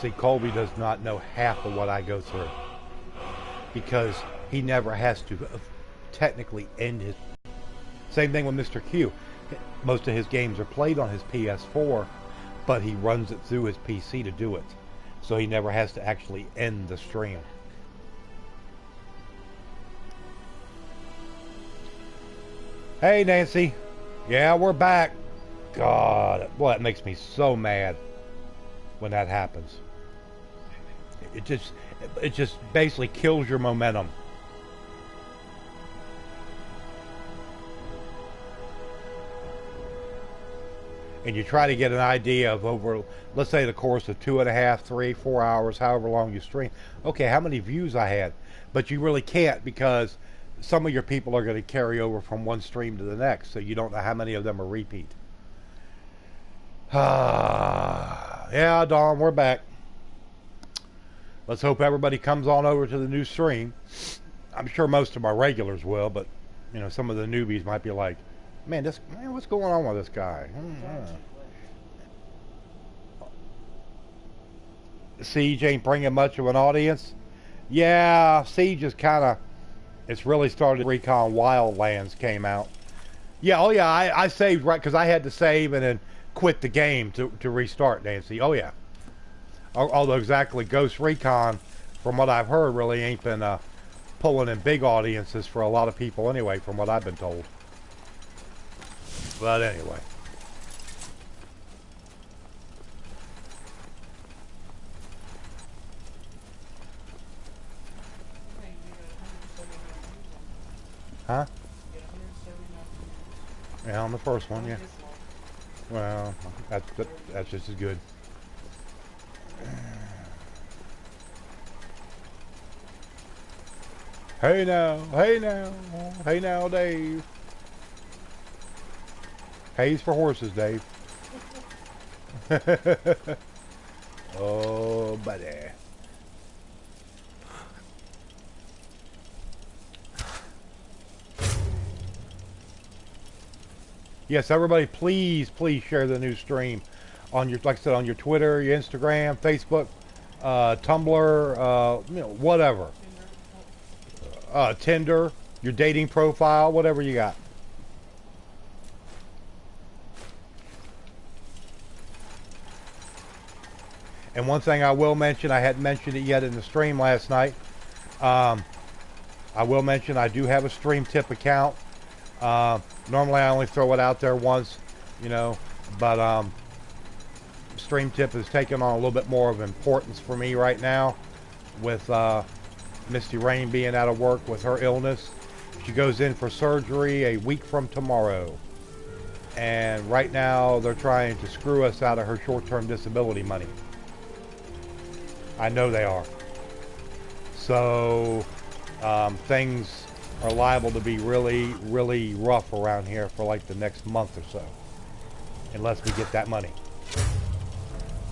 See, Colby does not know half of what I go through because he never has to technically end his. Same thing with Mr. Q. Most of his games are played on his PS4, but he runs it through his PC to do it. So he never has to actually end the stream. Hey, Nancy. Yeah, we're back. God, boy, that makes me so mad when that happens. It just basically kills your momentum. And you try to get an idea of over, let's say, the course of 2.5, 3, 4 hours, however long you stream. Okay, how many views I had? But you really can't because some of your people are going to carry over from one stream to the next, so you don't know how many of them are repeat. Yeah, Dawn, we're back. Let's hope everybody comes on over to the new stream. I'm sure most of my regulars will, but you know, some of the newbies might be like, man, what's going on with this guy? Siege ain't bringing much of an audience. Yeah, Siege is kind of, it's really started. Recon Wildlands came out. Yeah, oh yeah, I saved right because I had to save and then quit the game to restart, Nancy. Oh yeah. Although exactly Ghost Recon, from what I've heard, really ain't been pulling in big audiences for a lot of people anyway, from what I've been told. But anyway. Huh? Yeah, on the first one, yeah. Well, that's just as good. Hey now, hey now, hey now, Dave. Hay's for horses, Dave. Oh, buddy. Yes, everybody, please share the new stream on your, like I said, on your Twitter, your Instagram, Facebook, Tumblr, you know, whatever. Tinder, your dating profile, whatever you got. And one thing I will mention, I hadn't mentioned it yet in the stream last night. I will mention I do have a Stream Tip account. Normally I only throw it out there once, you know, but Stream Tip has taken on a little bit more of importance for me right now with Misty Rain being out of work with her illness. She goes in for surgery a week from tomorrow. And right now they're trying to screw us out of her short-term disability money. I know they are. So things are liable to be really, really rough around here for like the next month or so, unless we get that money.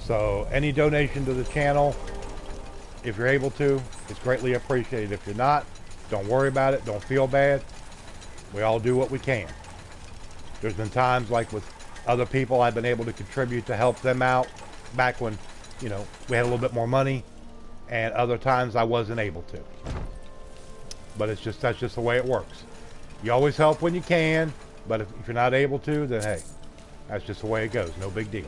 So any donation to the channel, if you're able to, it's greatly appreciated. If you're not, don't worry about it. Don't feel bad. We all do what we can. There's been times like with other people I've been able to contribute to help them out back when, you know, we had a little bit more money, and other times I wasn't able to. But it's just, that's just the way it works. You always help when you can, but if you're not able to, then hey, that's just the way it goes. No big deal.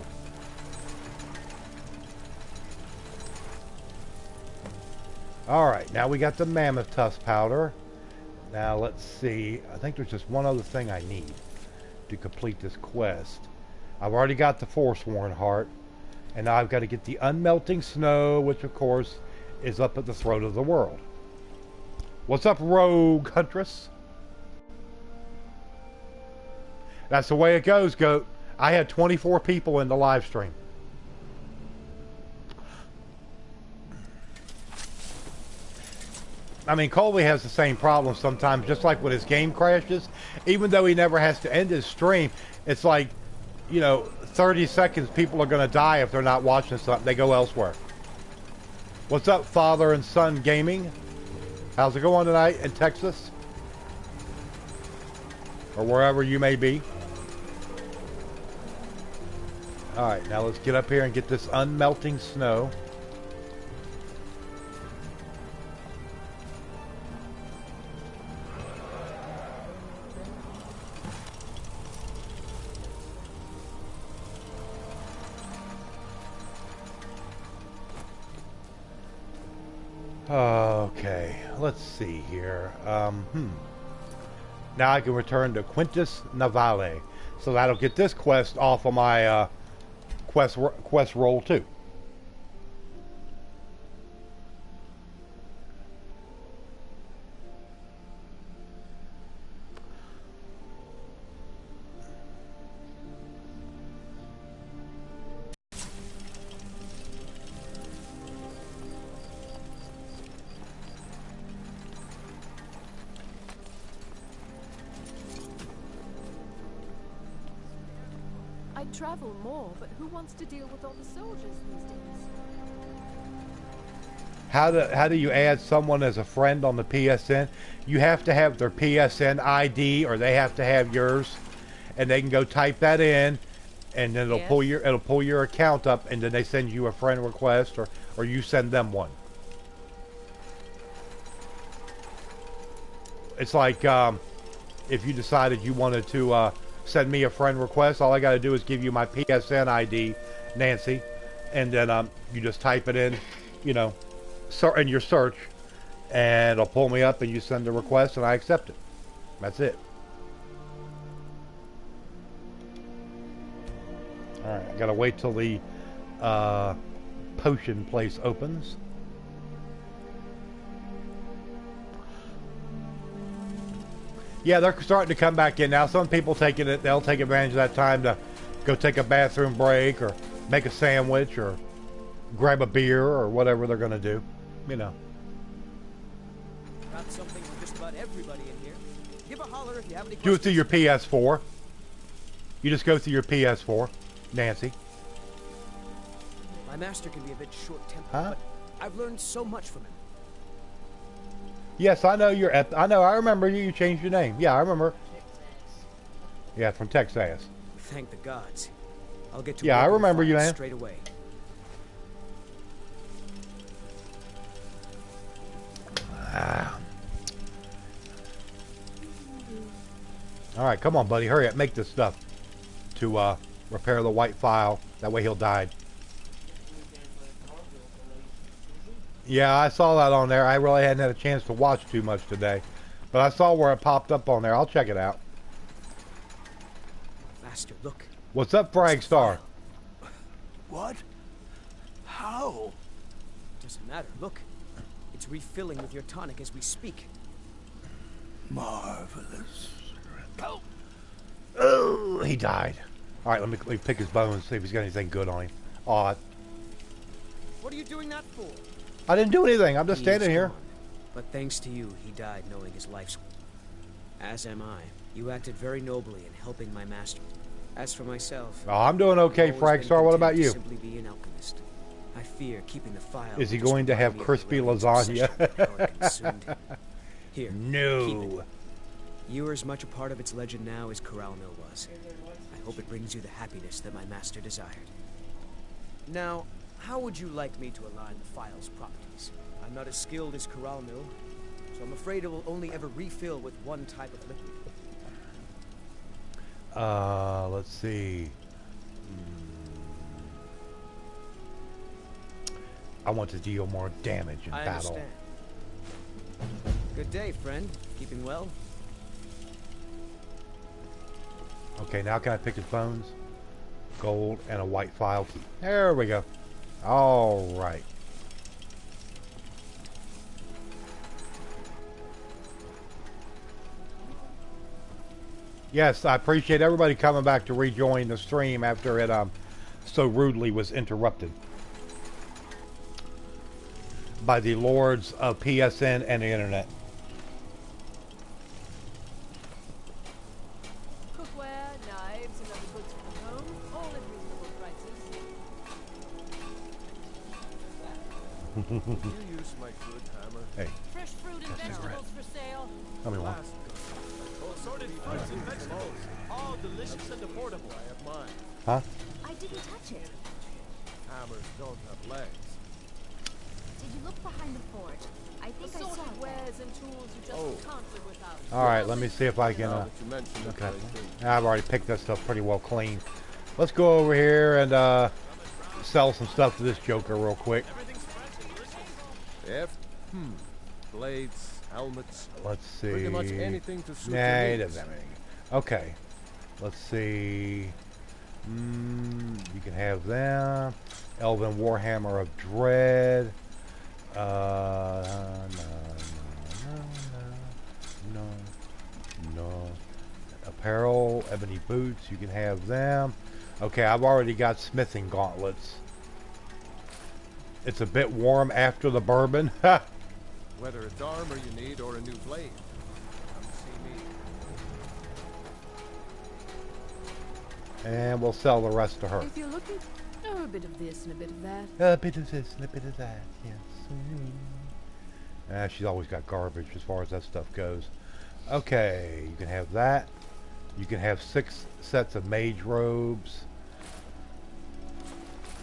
Alright, now we got the mammoth tusk powder. Now let's see, I think there's just one other thing I need to complete this quest. I've already got the Forsworn heart, and now I've got to get the unmelting snow, which of course is up at the throat of the world. What's up, Rogue Huntress? That's the way it goes, Goat. I had 24 people in the live stream. I mean, Colby has the same problem sometimes, just like when his game crashes. Even though he never has to end his stream, it's like, you know, 30 seconds people are going to die if they're not watching something. They go elsewhere. What's up, Father and Son Gaming? How's it going tonight in Texas? Or wherever you may be. Alright, now let's get up here and get this unmelting snow. Okay, let's see here. Now I can return to Quintus Navale. So that'll get this quest off of my quest roll too. I'd travel more, but who wants to deal with all the soldiers these days? How do you add someone as a friend on the PSN? You have to have their PSN ID, or they have to have yours, and they can go type that in, and then it'll pull your account up, and then they send you a friend request, or you send them one. It's like if you decided you wanted to send me a friend request, all I got to do is give you my PSN ID, Nancy, and then you just type it in, you know, in your search, and it'll pull me up, and you send the request, and I accept it. That's it. All right, I gotta wait till the potion place opens. Yeah, they're starting to come back in now. Some people they'll take advantage of that time to go take a bathroom break, or make a sandwich, or grab a beer, or whatever they're gonna do. You know. Got something for just about everybody in here. Give a holler if you have any questions. Do it through your PS4. You just go through your PS4, Nancy. My master can be a bit short-tempered, Huh? but I've learned so much from him. Yes, I know I remember you. You changed your name. Yeah, I remember. Yeah, from Texas. Thank the gods. I'll get to Yeah, work I on the remember you, files man. straight away. All right, come on, buddy. Hurry up. Make this stuff to repair the white file. That way he'll die. Yeah, I saw that on there. I really hadn't had a chance to watch too much today. But I saw where it popped up on there. I'll check it out. Master, look. What's up, Fragstar? What? How? Doesn't matter. Look. It's refilling with your tonic as we speak. Marvelous. Oh, he died. All right, let me pick his bones, see if he's got anything good on him. Odd. What are you doing that for? I didn't do anything. I'm just He standing is here. gone. But thanks to you, he died knowing his life's... As am I. You acted very nobly in helping my master. As for myself... Oh, I'm doing okay, I've always been Fragstar. What about content to you? Simply be an alchemist. I fear keeping the file... Is he will just going to remind have me of the crispy remnants of lasagna? sexual power consumed him. Here, keep it. No. You are as much a part of its legend now as Corral Mill was. I hope it brings you the happiness that my master desired. Now, how would you like me to align the file's properties? I'm not as skilled as Corral Mill, so I'm afraid it will only ever refill with one type of liquid. Let's see. I want to deal more damage in I battle. understand. Good day, friend. Keeping well? Okay, now can I pick his bones? Gold and a white file key. There we go. All right. Yes, I appreciate everybody coming back to rejoin the stream after it so rudely was interrupted by the lords of PSN and the internet. Cookware, knives, and other goods for the home, all at reasonable prices. You use my good hammer. Hey, Fresh fruit and vegetables for sale. tell me one. Assorted fruits and vegetables. All delicious and affordable. I have mine. Huh? I didn't touch it. Hammers don't have legs. Did you look behind the forge? I think I saw Assorted it. wares and tools you just can't live without. All right, let me see if I can. Now that you mention it, Okay. I think. I've already picked that stuff pretty well clean. Let's go over here and sell some stuff to this joker real quick. If Blades, helmets, Let's see. pretty much anything to suit Nah, your it needs. doesn't have anything. Okay. Let's see. You can have them. Elven Warhammer of Dread. No. Apparel, ebony boots. You can have them. Okay, I've already got smithing gauntlets. It's a bit warm after the bourbon. Whether it's armor you need or a new blade, come see me. And we'll sell the rest to her. If you're looking, a bit of this and a bit of that. A bit of this and a bit of that, yes. She's always got garbage as far as that stuff goes. Okay, you can have that. You can have 6 sets of mage robes.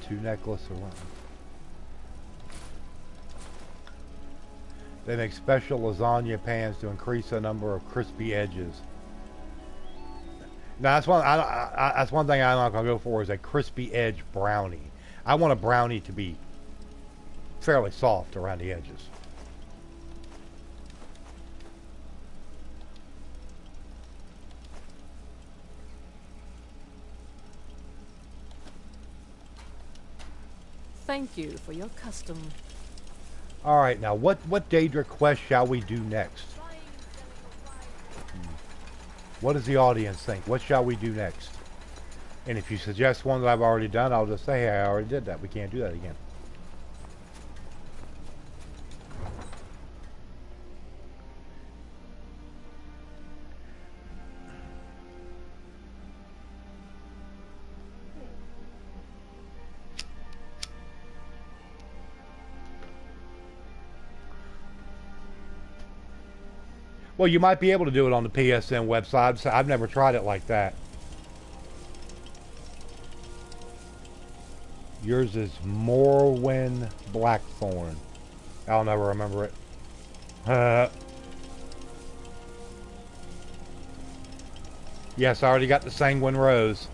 2 necklaces around. They make special lasagna pans to increase the number of crispy edges. Now that's one. That's one thing I'm not gonna go for is a crispy edge brownie. I want a brownie to be fairly soft around the edges. Thank you for your custom. All right, now what Daedric quest shall we do next? What does the audience think? What shall we do next? And if you suggest one that I've already done, I'll just say, hey, I already did that. We can't do that again. Well, you might be able to do it on the PSN website. So I've never tried it like that. Yours is Morrowind Blackthorn. I'll never remember it. Yes, I already got the Sanguine Rose.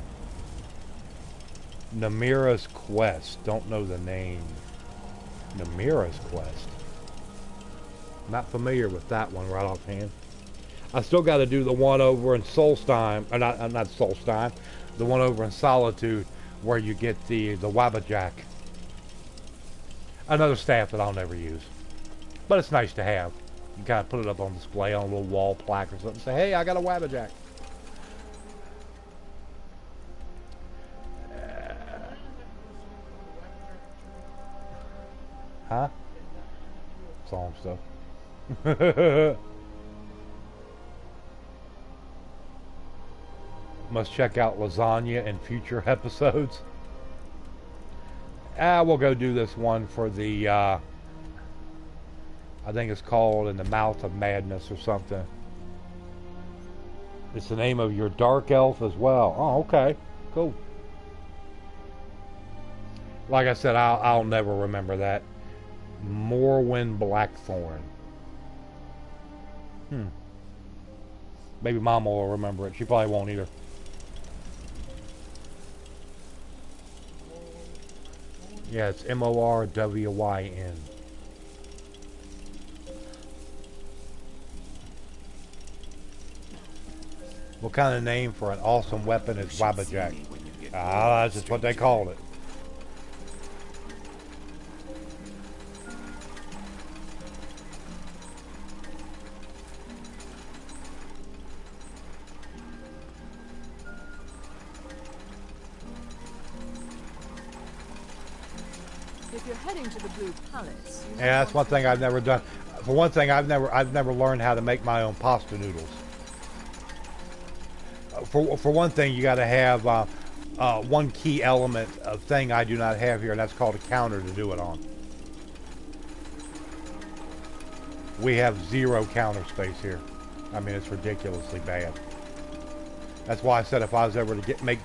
Namira's Quest. Don't know the name. Namira's Quest. Not familiar with that one right offhand. I still got to do the one over in Solstein, or not Solstein, the one over in Solitude, where you get the Wabajack. Another staff that I'll never use, but it's nice to have. You kind of put it up on display on a little wall plaque or something. Say, hey, I got a Wabajack. Huh? Song stuff. Must check out lasagna in future episodes. We'll go do this one for the I think it's called In the Mouth of Madness or something. It's the name of your dark elf as well. Oh, okay. Cool. Like I said, I'll never remember that. Morrowind Blackthorn. Maybe Mama will remember it. She probably won't either. Yeah, it's Morwyn. What kind of name for an awesome weapon is Wabajack? That's just what they called it. If you're heading to the Blue Palace, you Yeah, that's one thing I've never done. For one thing, I've never learned how to make my own pasta noodles. For one thing, you got to have one key element of thing I do not have here, and that's called a counter to do it on. We have 0 counter space here. I mean, it's ridiculously bad. That's why I said if I was ever to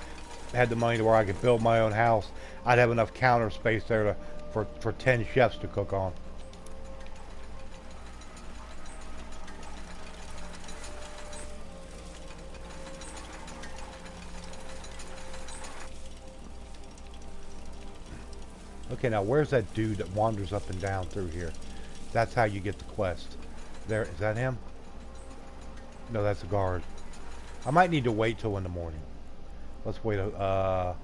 had the money to where I could build my own house, I'd have enough counter space there for 10 chefs to cook on. Okay, now where's that dude that wanders up and down through here? That's how you get the quest. There, is that him? No, that's a guard. I might need to wait till in the morning. Let's wait about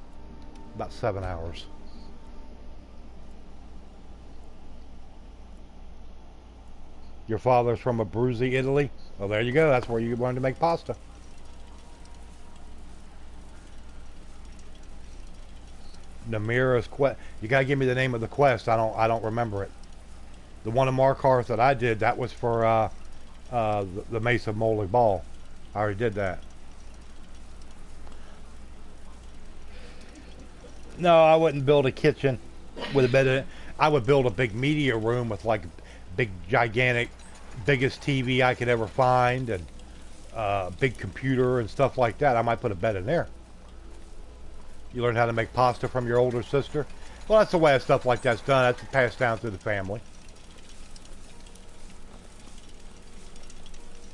7 hours. Your father's from Abruzzi, Italy? Well, there you go. That's where you learn to make pasta. Namira's quest. You gotta give me the name of the quest. I don't remember it. The one of Markarth that I did, that was for the Mace of Moly Ball. I already did that. No, I wouldn't build a kitchen with a bed in it. I would build a big media room with like big, gigantic, biggest TV I could ever find, and big computer and stuff like that. I might put a bed in there. You learn how to make pasta from your older sister? Well, that's the way stuff like that's done. That's passed down through the family.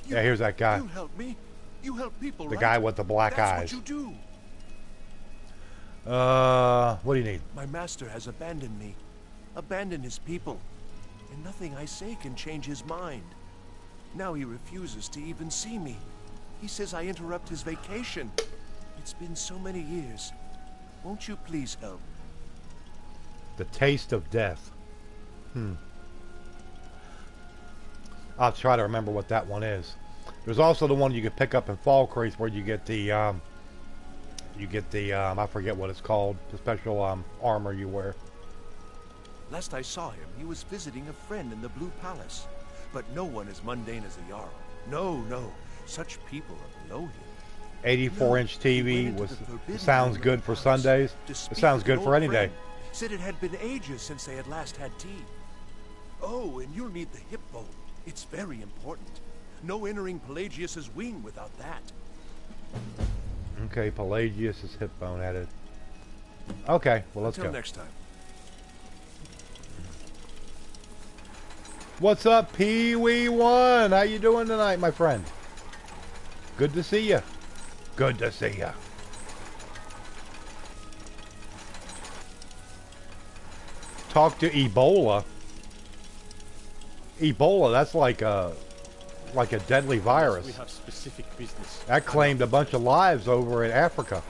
Yeah, here's that guy. You help me. You help people, The right? guy with the black eyes. That's what you do. What do you need? My master has abandoned me. Abandoned his people. And nothing I say can change his mind. Now he refuses to even see me. He says I interrupt his vacation. It's been so many years. Won't you please help? The taste of death. I'll try to remember what that one is. There's also the one you can pick up in Fall Creek where you get the I forget what it's called, the special armor you wear. Last I saw him, he was visiting a friend in the Blue Palace. But no one as mundane as a Jarl. No, no. Such people are below him. 84-inch TV No, was he went into the forbidden sounds room good of for the palace Sundays. to It speak sounds with good an for old any day. friend. Said it had been ages since they had last had tea. Oh, and you'll need the hip bone. It's very important. No entering Pelagius's wing without that. Okay, Pelagius' hip bone added. Okay, well let's Until go. next time. What's up, Pee Wee One? How you doing tonight, my friend? Good to see you. Good to see you. Talk to Ebola. Ebola, that's like a deadly virus. We have specific business. That claimed a bunch of lives over in Africa.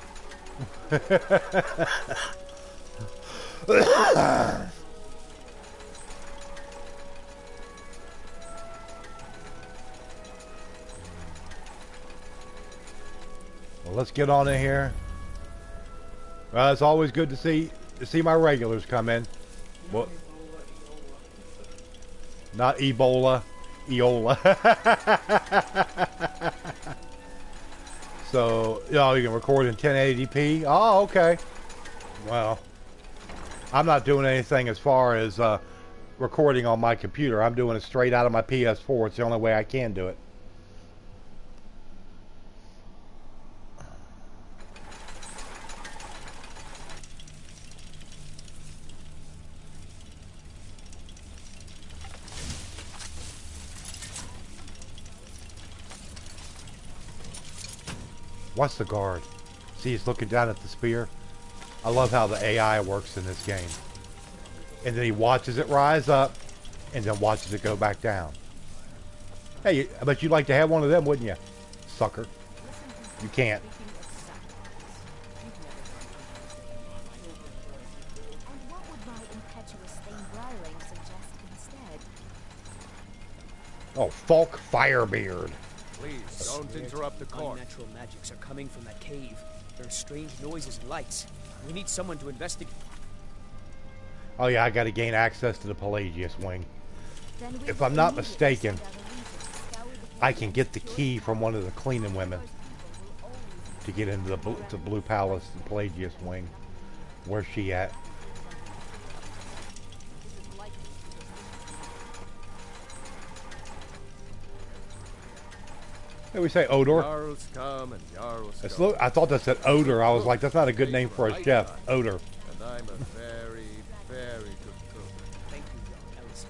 Well, let's get on in here. Well, it's always good to see my regulars come in. What? Not Ebola, Eola. So, you can record in 1080p. Oh, okay. Well, I'm not doing anything as far as recording on my computer. I'm doing it straight out of my PS4. It's the only way I can do it. What's the guard? See, he's looking down at the spear. I love how the AI works in this game. And then he watches it rise up, and then watches it go back down. Hey, I bet you'd like to have one of them, wouldn't you? Sucker. You can't. And what would my impetuous thing Briaring suggest instead? Oh, Falk Firebeard. Please, don't interrupt the court. Unnatural magics are coming from that cave. There are strange noises and lights. We need someone to investigate. Oh yeah, I gotta gain access to the Pelagius wing. Then we If will I'm not immediately mistaken, send out a legion to scour the I cave. can get the key from one of the cleaning women to get into the Blue Palace, the Pelagius wing. Where's she at? Hey, we say Odor. Jarls come and Jarls It's go. I thought that said Odor. I was like, that's not a good name for a chef. Odor. And I'm a very, very good cook. Thank you, young Ellison.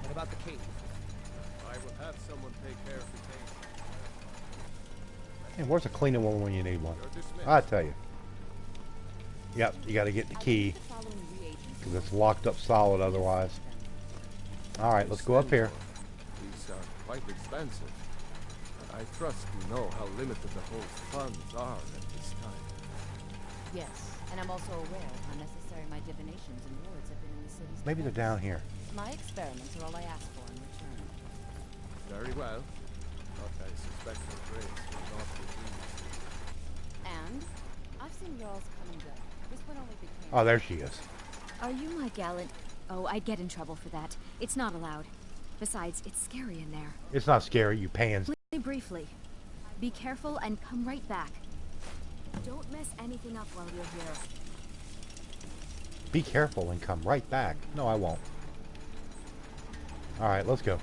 What about the cave? I will have someone take care of the cave. Hey, where's a cleaning woman when you need one? You're dismissed. I tell you. Yep, you got to get the key because it's locked up solid otherwise. All right, let's go up here. These are quite expensive. I trust you know how limited the host's funds are at this time. Yes, and I'm also aware of how necessary my divinations and wards have been in the city's Maybe they're defense. down here. My experiments are all I ask for in return. Very well. But I suspect your grace will not refuse. And I've seen Jarls come and go. This one only became... Oh, there she is. Are you my gallant? Oh, I'd get in trouble for that. It's not allowed. Besides, it's scary in there. It's not scary, you pans. Really briefly. Be careful and come right back. Don't mess anything up while you're here. Be careful and come right back. No, I won't. All right, let's go.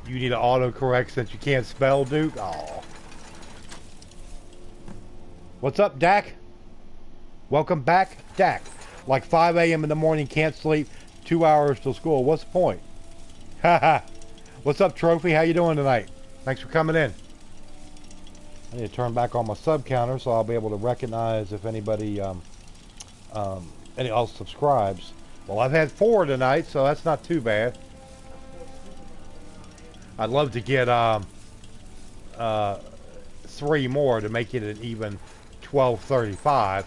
You need an autocorrect since you can't spell, Duke? Oh. What's up, Dak? Welcome back, Dak. Like 5 a.m. in the morning, can't sleep, 2 hours till school. What's the point? Haha. What's up, Trophy? How you doing tonight? Thanks for coming in. I need to turn back on my sub counter so I'll be able to recognize if anybody any else subscribes. Well, I've had 4 tonight, so that's not too bad. I'd love to get 3 more to make it an even 12:35.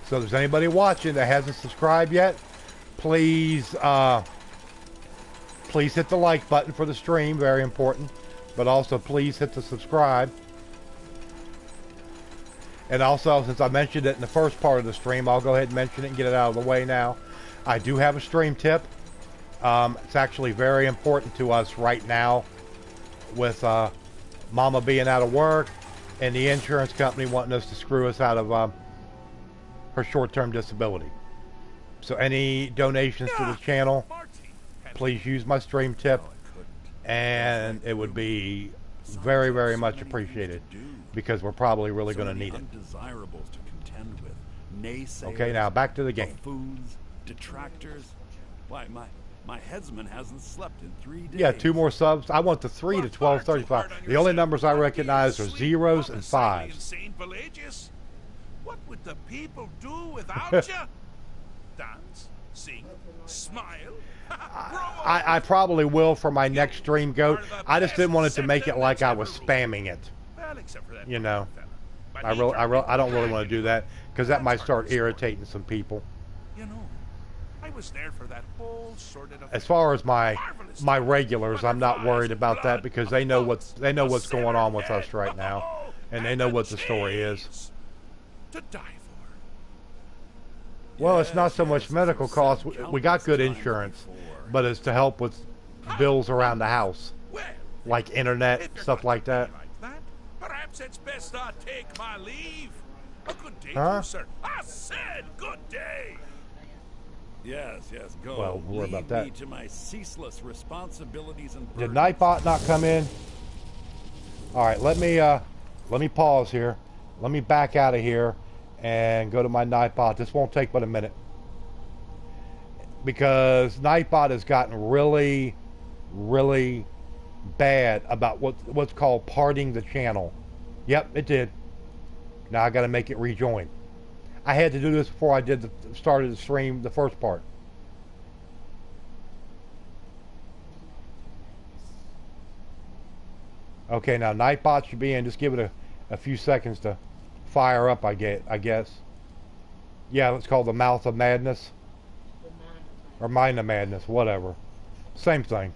So if there's anybody watching that hasn't subscribed yet, please please hit the like button for the stream, very important. But also please hit the subscribe. And also, since I mentioned it in the first part of the stream, I'll go ahead and mention it and get it out of the way now. I do have a stream tip. It's actually very important to us right now with Mama being out of work and the insurance company wanting us to screw us out of her short-term disability. So any donations to the channel, please use my stream tip, and it would be very, very much appreciated because we're probably really going to need it. Okay, now back to the game. Fools, detractors. Why, my headsman hasn't slept in 3 days. Yeah, 2 more subs. I want the 3 to 12:35. The only numbers I recognize are 0s and 5s. What would the people do without you? Dance, sing, smile. I probably will for my next stream, Goat. I just didn't want it to make it like I was spamming it. You know, I don't really want to do that because that might start irritating some people. You know, I was there for that whole sorted of. As far as my regulars, I'm not worried about that because they know what's going on with us right now, and they know what the story is. To die for. Well, it's not so much medical costs. We got good insurance, but it's to help with bills around the house, like internet, stuff like that. Perhaps it's best I take my leave. A good day, Huh? sir. I said good day. Yes, go. Well, we'll worry about Leave that. me to my ceaseless responsibilities and Did burdens. Nightbot not come in? All right, let me pause here. Let me back out of here and go to my Nightbot. This won't take but a minute because Nightbot has gotten really, really bad about what's called parting the channel. Yep, it did. Now I got to make it rejoin. I had to do this before I started the stream, the first part. Okay, now Nightbot should be in. Just give it a few seconds to fire up, I guess. Yeah, it's called the Mouth of Madness. Or Mind of Madness, whatever. Same thing.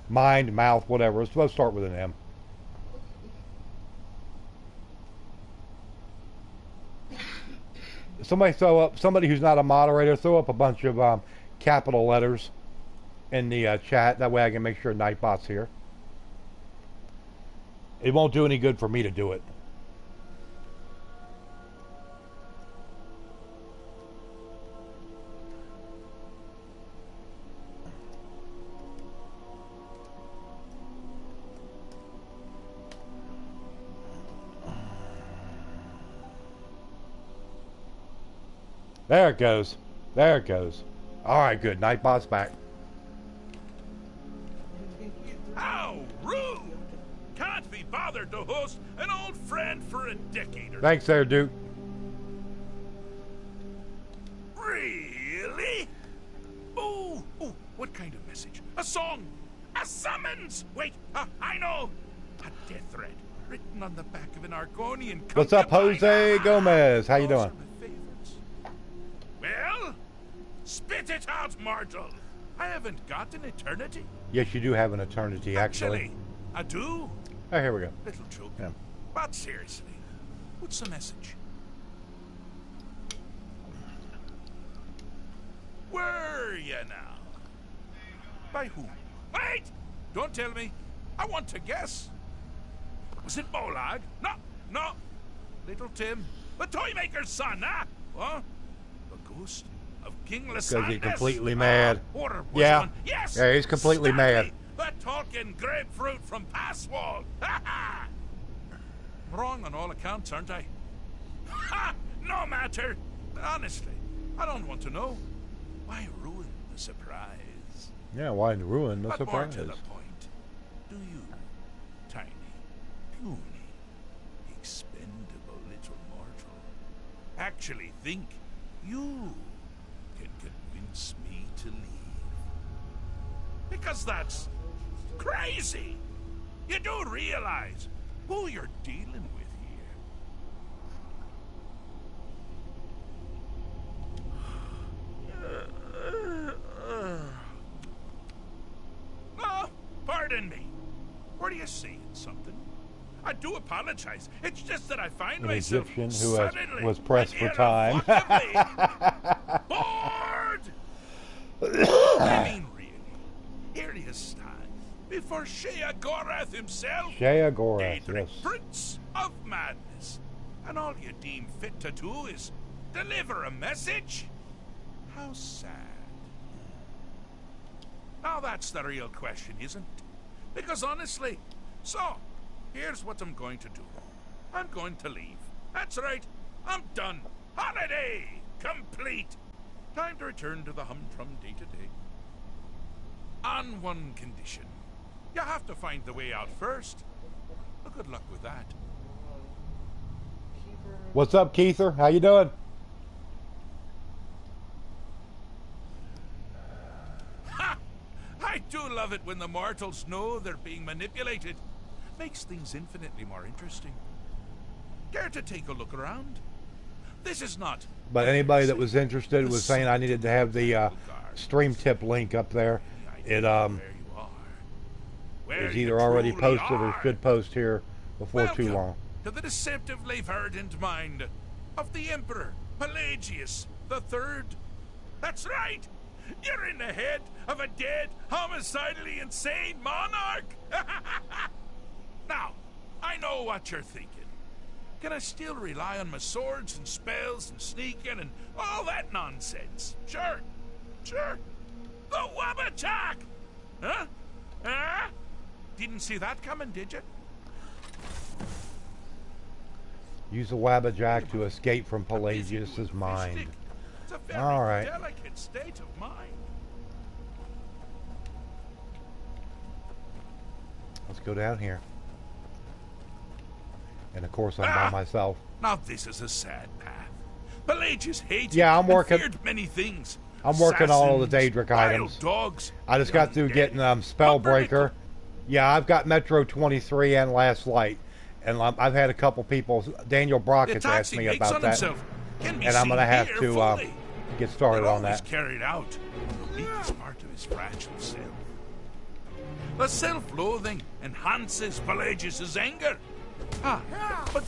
Mind, mouth, whatever. It's supposed to start with an M. Somebody who's not a moderator, throw up a bunch of capital letters in the chat. That way I can make sure Nightbot's here. It won't do any good for me to do it. There it goes. There it goes. Alright, good. Nightbot's back. How rude! Can't be bothered to host an old friend for a decade or Thanks there, Duke. Really? song, a summons. Wait, I know. A death threat written on the back of an Argonian. What's up, Jose Gomez? How you doing? Well, spit it out, mortal. I haven't got an eternity. Yes, you do have an eternity, actually. I do. Oh, here we go. Little joke. Yeah. But seriously, what's the message? Where you now? By who? Wait! Don't tell me. I want to guess. Was it Molag? No. Little Tim, the Toymaker's son, huh? Huh? The ghost of King Lysander. Because he's completely mad. Yeah. Yes. Yeah, he's completely mad. The talking grapefruit from Passwall. Ha! Wrong on all accounts, aren't I? Ha! No matter. Honestly, I don't want to know. Why ruin the surprise? Yeah, why ruin the But surprise? more to the point, do you, tiny, puny, expendable little mortal, actually think you can convince me to leave? Because that's crazy! You do realize who you're dealing with here. Oh, pardon me. Were you saying something? I do apologize. It's just that I find An myself Egyptian who suddenly was pressed for time. bored! I mean, really. Here he stands before Sheogorath himself. Sheogorath, Daedric, yes. Prince of Madness. And all you deem fit to do is deliver a message? How sad. Now that's the real question, isn't it? Because honestly, so, here's what I'm going to do. I'm going to leave. That's right. I'm done. Holiday complete. Time to return to the humdrum day-to-day. On one condition. You have to find the way out first. Well, good luck with that. What's up, Keither? How you doing? Ha! I do love it when the mortals know they're being manipulated. Makes things infinitely more interesting. Care to take a look around? This is not... But anybody that was interested was saying I needed to have the stream tip link up there. It is either already posted or should post here before too long. To the deceptively verdant mind of the Emperor Pelagius III. That's right! You're in the head of a dead, homicidally insane monarch! Now, I know what you're thinking. Can I still rely on my swords and spells and sneaking and all that nonsense? Sure. The Wabbajack! Huh? Huh? Didn't see that coming, did you? Use the Wabbajack to escape from Pelagius's mind. It's a very all right. delicate state of mind. Let's go down here. And of course, I'm by myself. Now this is a sad path. Pelagius hated I'm working. and feared many things. I'm working on all the Daedric wild items. Dogs, I just got through getting Spellbreaker. Yeah, I've got Metro 23 and Last Light. And I've had a couple people, Daniel Brock has asked me about that. And I'm going to have to get started on that. Carried out the weakest part of his fragile self. The self-loathing enhances Pelagius's anger. But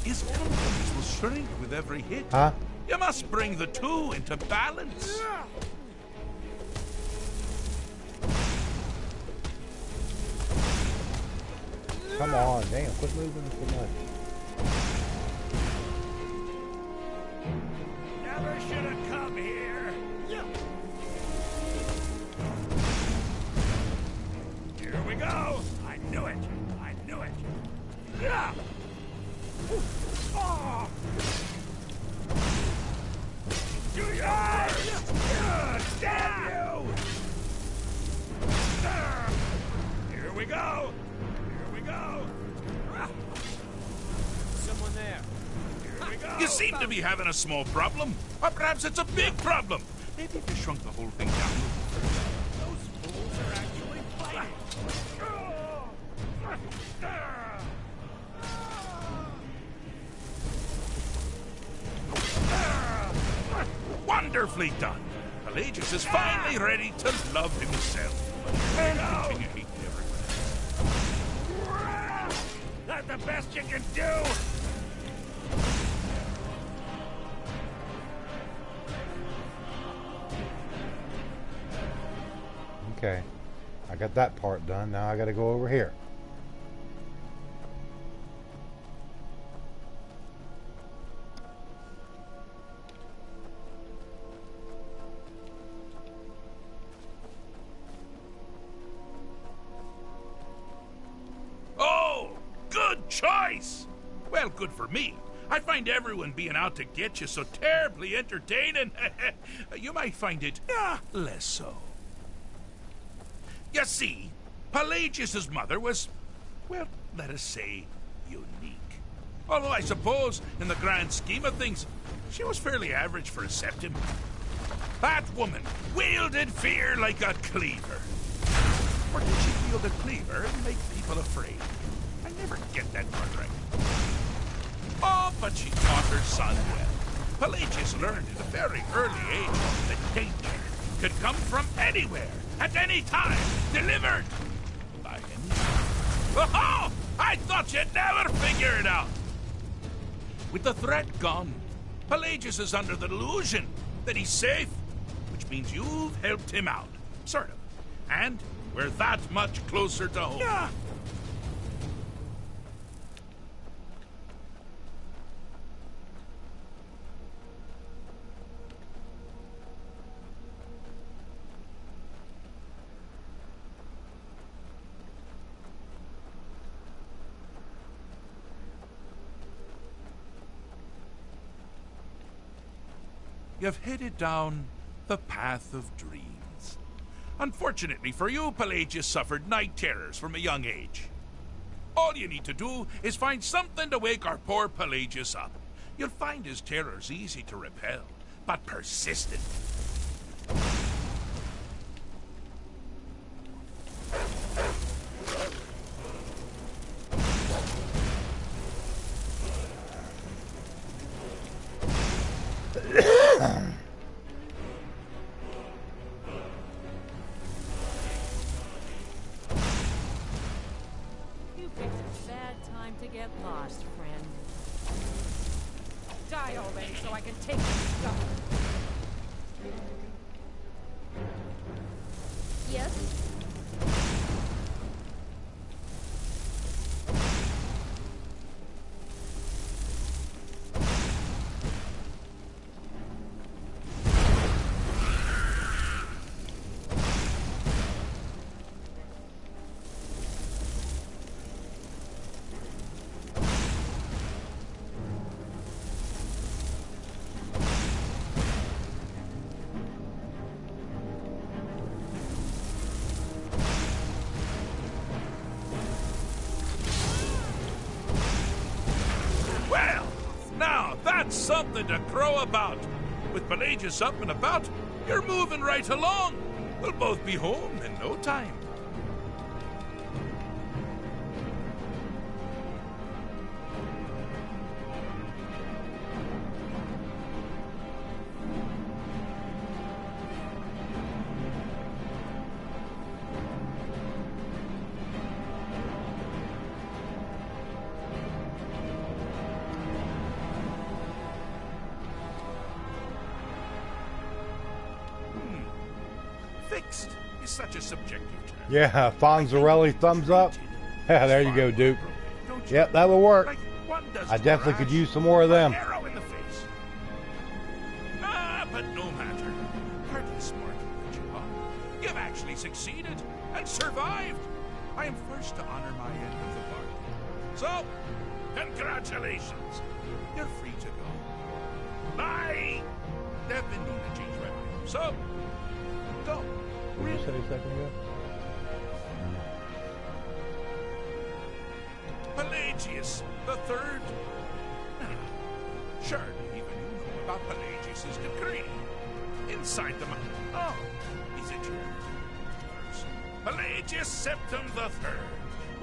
his confidence will shrink with every hit. You must bring the two into balance. Come on, damn, quit moving so much. Never should have come here. Here we go. I knew it. Yeah. Oh. Do your best. Damn you. Here we go. Someone there. Here we go. You seem to be having a small problem. Or perhaps it's a big problem. Maybe if you shrunk the whole thing down. Those fools are actually Wonderfully done. Pelagius is finally ready to love himself. And continue hating everyone. That's the best you can do! Okay, I got that part done. Now I got to go over here. Oh, good choice! Well, good for me. I find everyone being out to get you so terribly entertaining. You might find it less so. You see, Pelagius's mother was, well, let us say, unique. Although I suppose, in the grand scheme of things, she was fairly average for a septim. That woman wielded fear like a cleaver. Or did she wield a cleaver and make people afraid? I never get that part right. Oh, but she taught her son well. Pelagius learned at a very early age that danger could come from anywhere, at any time, delivered by anyone. Oh, I thought you'd never figure it out. With the threat gone, Pelagius is under the delusion that he's safe, which means you've helped him out, sort of. And we're that much closer to home. You've headed down the path of dreams. Unfortunately for you, Pelagius suffered night terrors from a young age. All you need to do is find something to wake our poor Pelagius up. You'll find his terrors easy to repel, but persistent. You picked a bad time to get lost, friend. Die already so I can take your stuff. Yes? That's something to crow about. With Pelagius up and about, you're moving right along. We'll both be home in no time. Fixed is such a subjective term. Yeah, Fonzarelli thumbs up. Yeah, there you go, Duke. Yep, that will work. Like one does I to definitely a could rat, use some more of them. an arrow in the face. But no matter. Hardly smart that you are. You've actually succeeded and survived. I am first to honor my end of the bargain. So, congratulations. You're free to go. I have been known to change my mind. So, go. What did you say a second ago? Pelagius the Third. Surely even you know about Pelagius's decree. Inside the mountain. Oh, is it yours? Pelagius Septim the Third.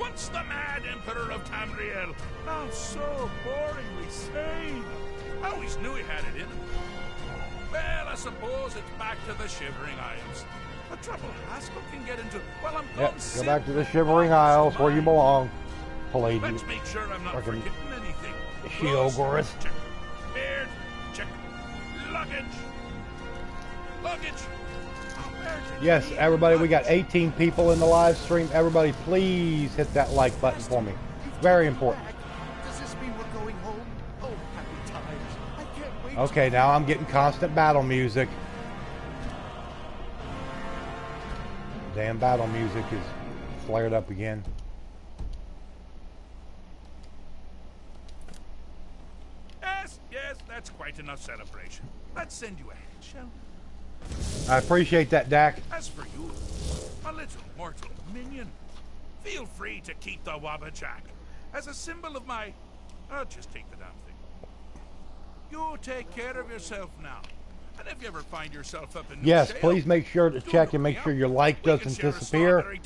Once the mad emperor of Tamriel. Now so boringly sane. I always knew he had it in him. Well, I suppose it's back to the Shivering Isles. The trouble Haskell can get into while I'm Yep, gone go back to the Shivering Isles where you belong. Palladium. Let's make sure I'm not forgetting anything. Sheogorth. Check. Beard. Check. Luggage. Luggage. Yes, everybody, we got 18 people in the live stream. Everybody, please hit that like button for me. Very important. Does this mean we're going home? Oh, happy times. I can't wait. Okay, now I'm getting constant battle music. Damn battle music is flared up again. Yes, that's quite enough celebration. Let's send you ahead, shall we? I appreciate that, Dak. As for you, a little mortal minion, feel free to keep the Wabbajack as a symbol of my... just take the damn thing. You take care of yourself now. And if you ever find yourself up in Yes, jail, please make sure to check and make sure your like doesn't disappear.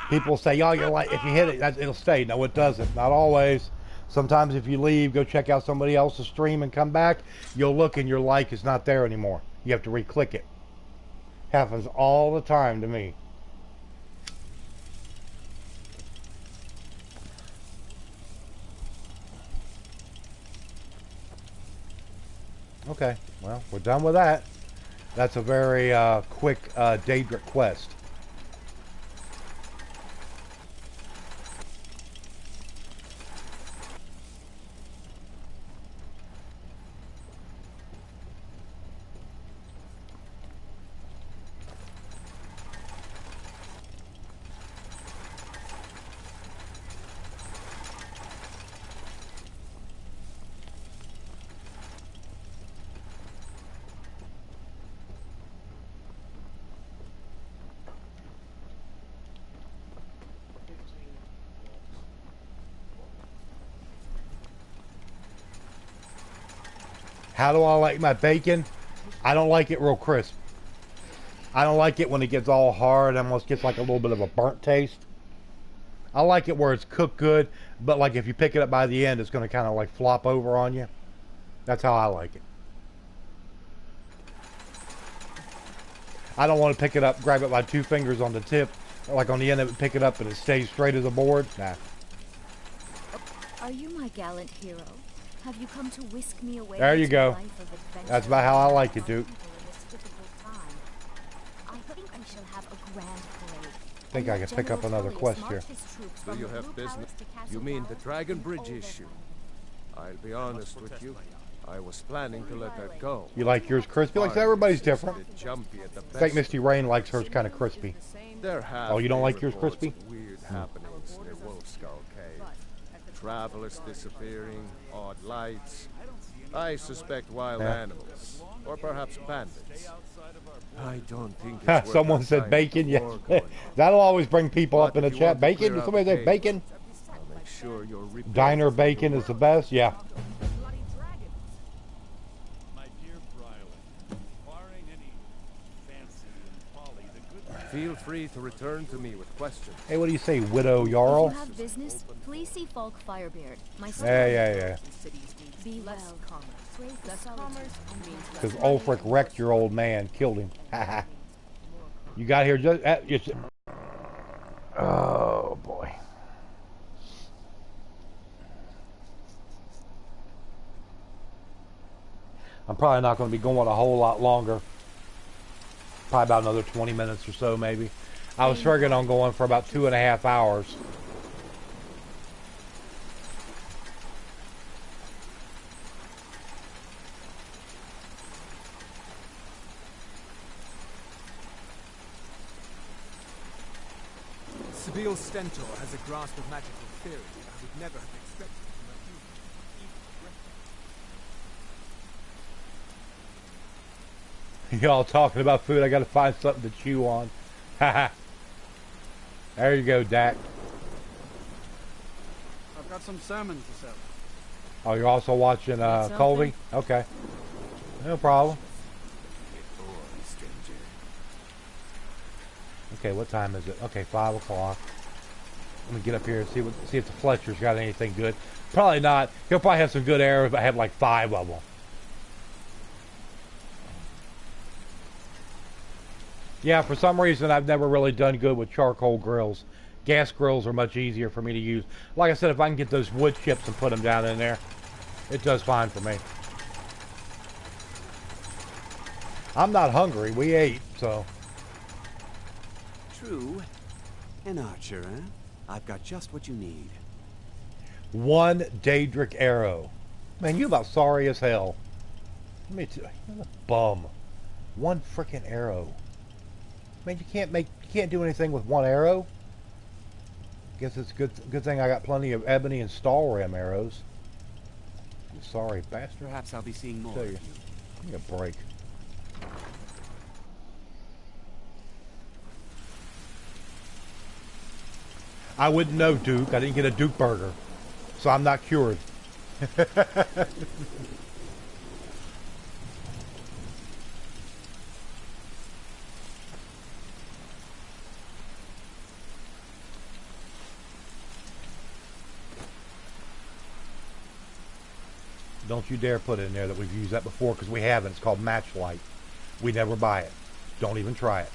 People say, oh, your like, if you hit it, it'll stay. No, it doesn't. Not always. Sometimes if you leave, go check out somebody else's stream and come back, you'll look and your like is not there anymore. You have to re-click it. Happens all the time to me. Okay, well, we're done with that. That's a very quick Daedric quest. How do I like my bacon? I don't like it real crisp. I don't like it when it gets all hard, almost gets like a little bit of a burnt taste. I like it where it's cooked good, but like if you pick it up by the end, it's going to kind of like flop over on you. That's how I like it. I don't want to pick it up, grab it by 2 fingers on the tip, like on the end of it, pick it up and it stays straight as a board. Nah. Are you my gallant hero? Have you come to whisk me away? There you go. That's about how I like it, dude. I think we shall have a grand parade. I think I can pick up another quest here. Do you have business? You mean the Dragon Bridge issue? I'll be honest with you. I was planning to let that go. You like yours crispy? Like everybody's different. Jumpy at the I think Misty Rain likes hers kind of crispy. Oh, you don't like yours crispy? Weird happenings near Wolf Skull Cave. Travelers disappearing, odd lights. I suspect wild animals, or perhaps bandits. I don't think it's Someone said bacon. Yes, that'll always bring people up in the chat. Bacon? Did somebody say bacon? I'll make sure you're Diner bacon is the best. Yeah. Feel free to return to me with questions. Hey, what do you say, Widow Jarl? If you have business, please see Falk Firebeard. My Yeah. Be well. Because Ulfric wrecked your old man, killed him. You got here just... oh, boy. I'm probably not going to be going a whole lot longer. Probably about another 20 minutes or so, maybe. I was figuring on going for about 2.5 hours. Seville Stentor has a grasp of magical theory I would never have expected from a human. Y'all talking about food, I gotta find something to chew on. Haha. There you go, Dak. I've got some salmon to sell. Oh, you're also watching Colby? Okay. No problem. Okay, what time is it? Okay, 5 o'clock. Let me get up here and see if the Fletcher's got anything good. Probably not. He'll probably have some good arrows, but I have like 5 of them. Yeah, for some reason I've never really done good with charcoal grills. Gas grills are much easier for me to use. Like I said, if I can get those wood chips and put them down in there, it does fine for me. I'm not hungry. We ate, so. True. An archer, eh? I've got just what you need. One Daedric arrow. Man, you about sorry as hell. Let me tell you, you're a bum. One freaking arrow. Man, you can't do anything with one arrow. Guess it's good thing I got plenty of ebony and Stalrim arrows. You sorry bastard. Perhaps I'll be seeing more of you. Give me a break. I wouldn't know, Duke. I didn't get a Duke burger. So I'm not cured. Don't you dare put it in there that we've used that before, because we haven't. It's called Matchlight. We never buy it. Don't even try it.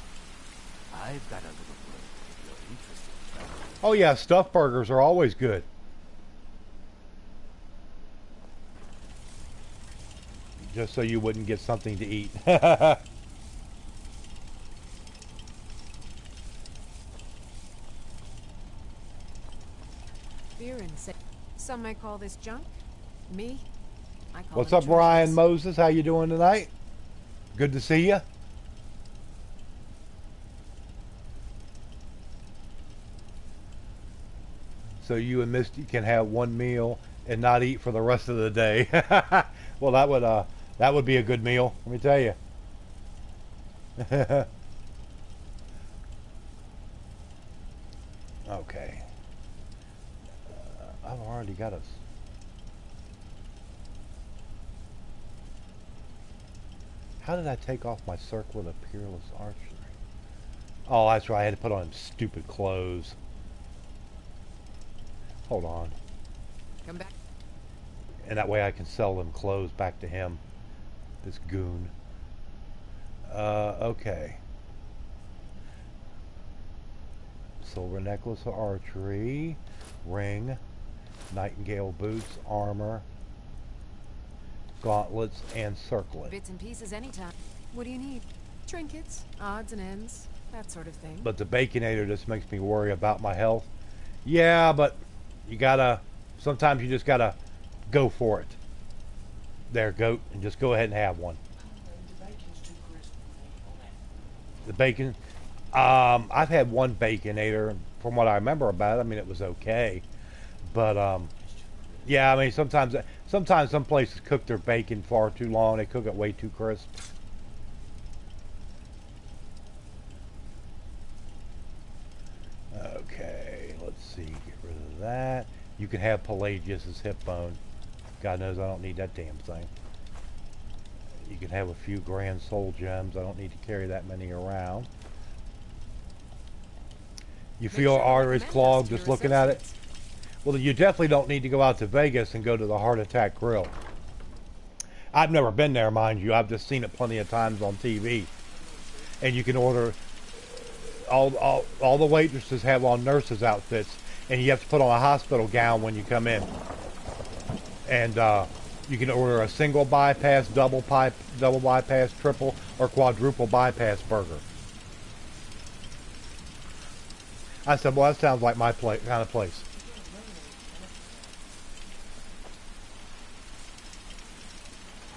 I've got a little word if you're interested. Oh yeah, stuffed burgers are always good. Just so you wouldn't get something to eat. Some may call this junk. Me? I call What's it up, Ryan treasures. Moses? How you doing tonight? Good to see you. So you and Misty can have one meal and not eat for the rest of the day. Well, that would be a good meal. Let me tell you. Okay. I've already got us. How did I take off my circlet of peerless archery? Oh, that's right. I had to put on stupid clothes. Hold on. Come back. And that way I can sell them clothes back to him. This goon. Okay. Silver necklace of archery. Ring. Nightingale boots. Armor. Gauntlets and circlet. Bits and pieces anytime. What do you need? Trinkets, odds and ends, that sort of thing. But the Baconator just makes me worry about my health. Yeah, but you gotta, sometimes you just gotta go for it. There, goat, and just go ahead and have one. The bacon, I've had one Baconator. From what I remember about it, I mean, it was okay. But, yeah, I mean, sometimes some places cook their bacon far too long. They cook it way too crisp. Okay, let's see. Get rid of that. You can have Pelagius's hip bone. God knows I don't need that damn thing. You can have a few grand soul gems. I don't need to carry that many around. You feel arteries clogged just looking at it? Well, you definitely don't need to go out to Vegas and go to the Heart Attack Grill. I've never been there, mind you. I've just seen it plenty of times on TV. And you can order, all the waitresses have on nurses' outfits, and you have to put on a hospital gown when you come in. And you can order a single bypass, double bypass, triple, or quadruple bypass burger. I said, well, that sounds like my kind of place.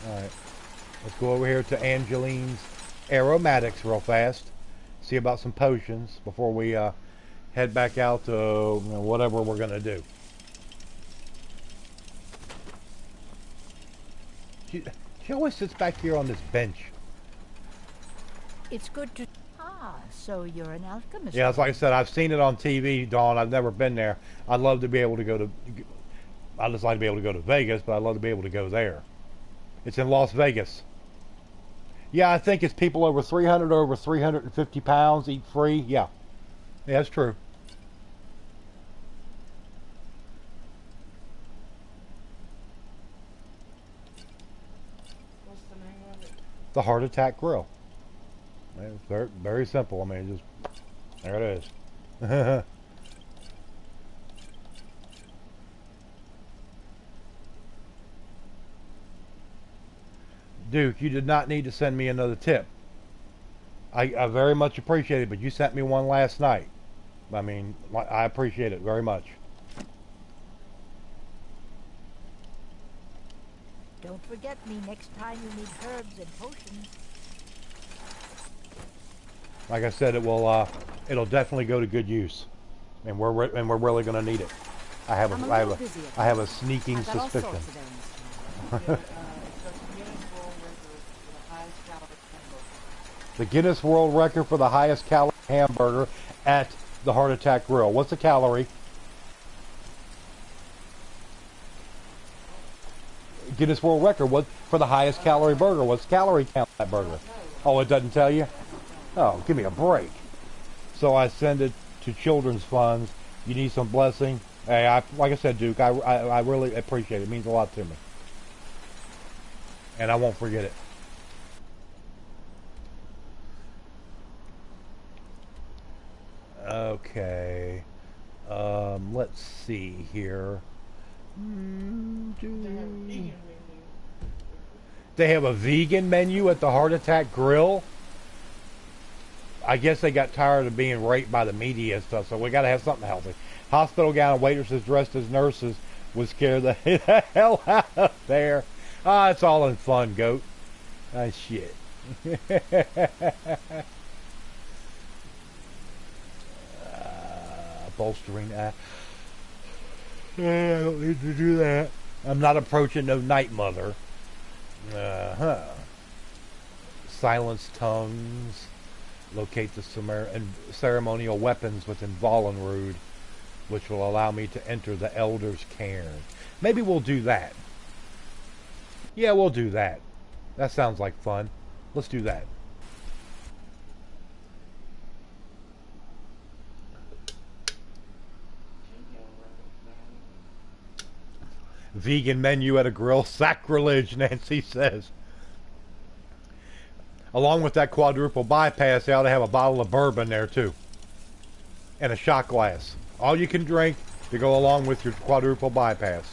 Alright, let's go over here to Angeline's Aromatics real fast. See about some potions before we head back out to whatever we're going to do. She always sits back here on this bench. It's good to... Ah, so you're an alchemist. Yeah, it's like I said, I've seen it on TV, Dawn. I've never been there. I'd love to be able to go to... I'd just like to be able to go to Vegas, but I'd love to be able to go there. It's in Las Vegas. Yeah, I think it's people over 300 or over 350 pounds eat free. Yeah. Yeah, that's true. What's the name of it? The Heart Attack Grill. It's very, very simple. I mean, just there it is. Duke, you did not need to send me another tip. I very much appreciate it, but you sent me one last night. I mean, I appreciate it very much. Don't forget me next time you need herbs and potions. Like I said, it'll definitely go to good use, and we're really going to need it. I have a sneaking suspicion. The Guinness World Record for the highest calorie hamburger at the Heart Attack Grill. What's the calorie? Guinness World Record. What for the highest calorie burger? What's the calorie count of that burger? Oh, it doesn't tell you? Oh, give me a break. So I send it to Children's Funds. You need some blessing. Hey, like I said, Duke, I really appreciate it. It means a lot to me. And I won't forget it. Okay. Let's see here. They have a vegan menu at the Heart Attack Grill. I guess they got tired of being raped by the media and stuff, so we got to have something healthy. Hospital gown and waitresses dressed as nurses would scare the hell out of there. Ah, it's all in fun, goat. Ah, shit. Bolstering. I don't need to do that. I'm not approaching no night mother. Silence tongues. Locate the ceremonial weapons within Vollenrood, which will allow me to enter the Elder's Cairn. Maybe we'll do that. Yeah, we'll do that. That sounds like fun. Let's do that. Vegan menu at a grill. Sacrilege, Nancy says. Along with that quadruple bypass, they ought to have a bottle of bourbon there, too. And a shot glass. All you can drink to go along with your quadruple bypass.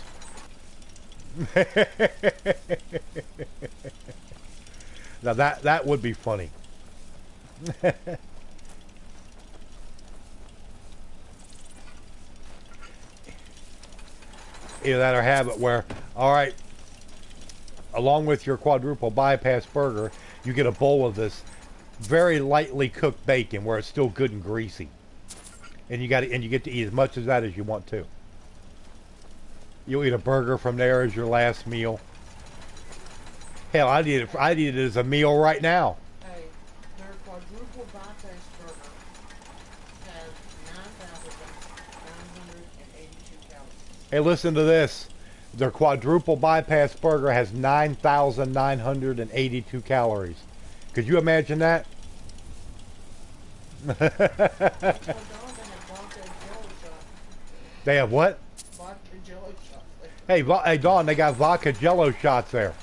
Now that would be funny. Either that or have it where, all right, along with your quadruple bypass burger, you get a bowl of this very lightly cooked bacon where it's still good and greasy, and you get to eat as much of that as you want to. You'll eat a burger from there as your last meal. Hell, I'd eat it as a meal right now. Hey, their quadruple bypass burger has 9,982 calories. Hey, listen to this. Their quadruple bypass burger has 9,982 calories. Could you imagine that? They have what? Vodka jello shots. Hey, Dawn, they got vodka jello shots there.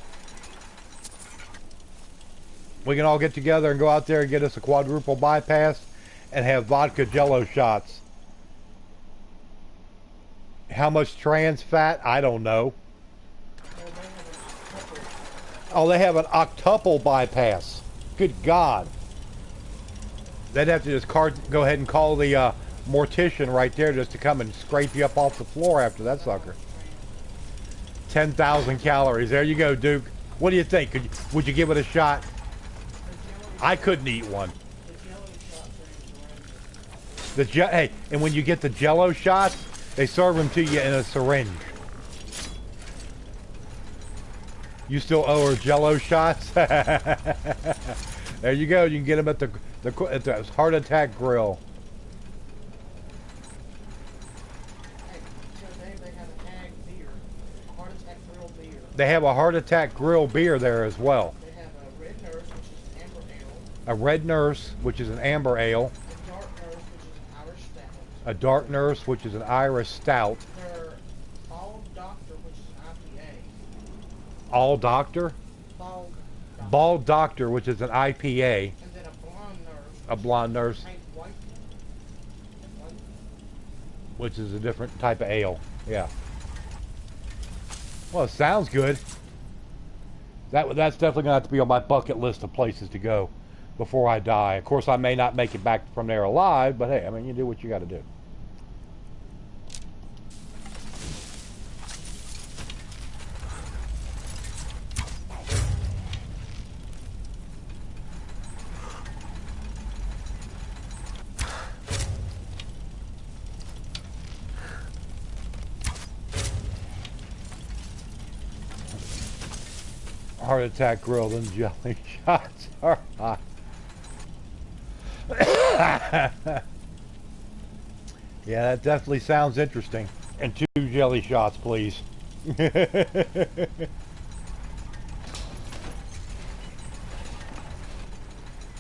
We can all get together and go out there and get us a quadruple bypass and have vodka jello shots. How much trans fat? I don't know. Oh, they have an octuple bypass. Good God. They'd have to just go ahead and call the mortician right there just to come and scrape you up off the floor after that sucker. 10,000 calories. There you go, Duke. What do you think? Would you give it a shot? I couldn't eat one. Hey, and when you get the jello shots, they serve them to you in a syringe. You still owe her jello shots? There you go. You can get them at the Heart Attack Grill. They have a Heart Attack Grill beer there as well. They have a Red Nurse, which is an amber ale. A Red Nurse, which is an amber ale. A Dark Nurse, which is an Irish stout. A Dark Nurse, which is an Irish stout. Their Bald Doctor, which is an IPA. All Doctor? Bald Bald Doctor, which is an IPA. And then a Blonde A blonde nurse. Paint white. Which is a different type of ale. Yeah. Well, it sounds good. That's definitely gonna have to be on my bucket list of places to go before I die. Of course, I may not make it back from there alive, but hey, I mean, you do what you got to do. Heart attack grilled and jelly shots are hot. Yeah, that definitely sounds interesting. And 2 jelly shots, please.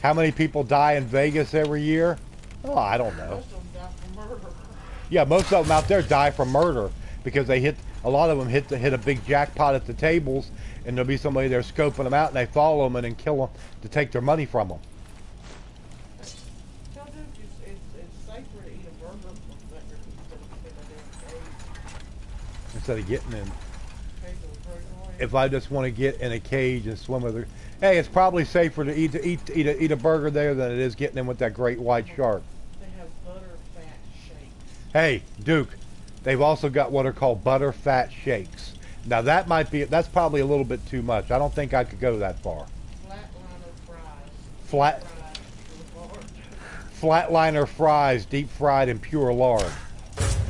How many people die in Vegas every year? Oh, I don't know. Most of them die from murder. Yeah, most of them out there die from murder because they hit. A lot of them hit a big jackpot at the tables, and there'll be somebody there scoping them out, and they follow them and then kill them to take their money from them. Tell Duke it's safer to eat a burger from there instead of getting a damn cage. Instead of getting in. Cage of a burger. If I just want to get in a cage and swim with her, hey, it's probably safer to eat a burger there than it is getting in with that great white shark. They have butter fat shakes. Hey, Duke, they've also got what are called butter fat shakes. Now that's probably a little bit too much. I don't think I could go that far. Flatliner fries, deep fried in pure lard.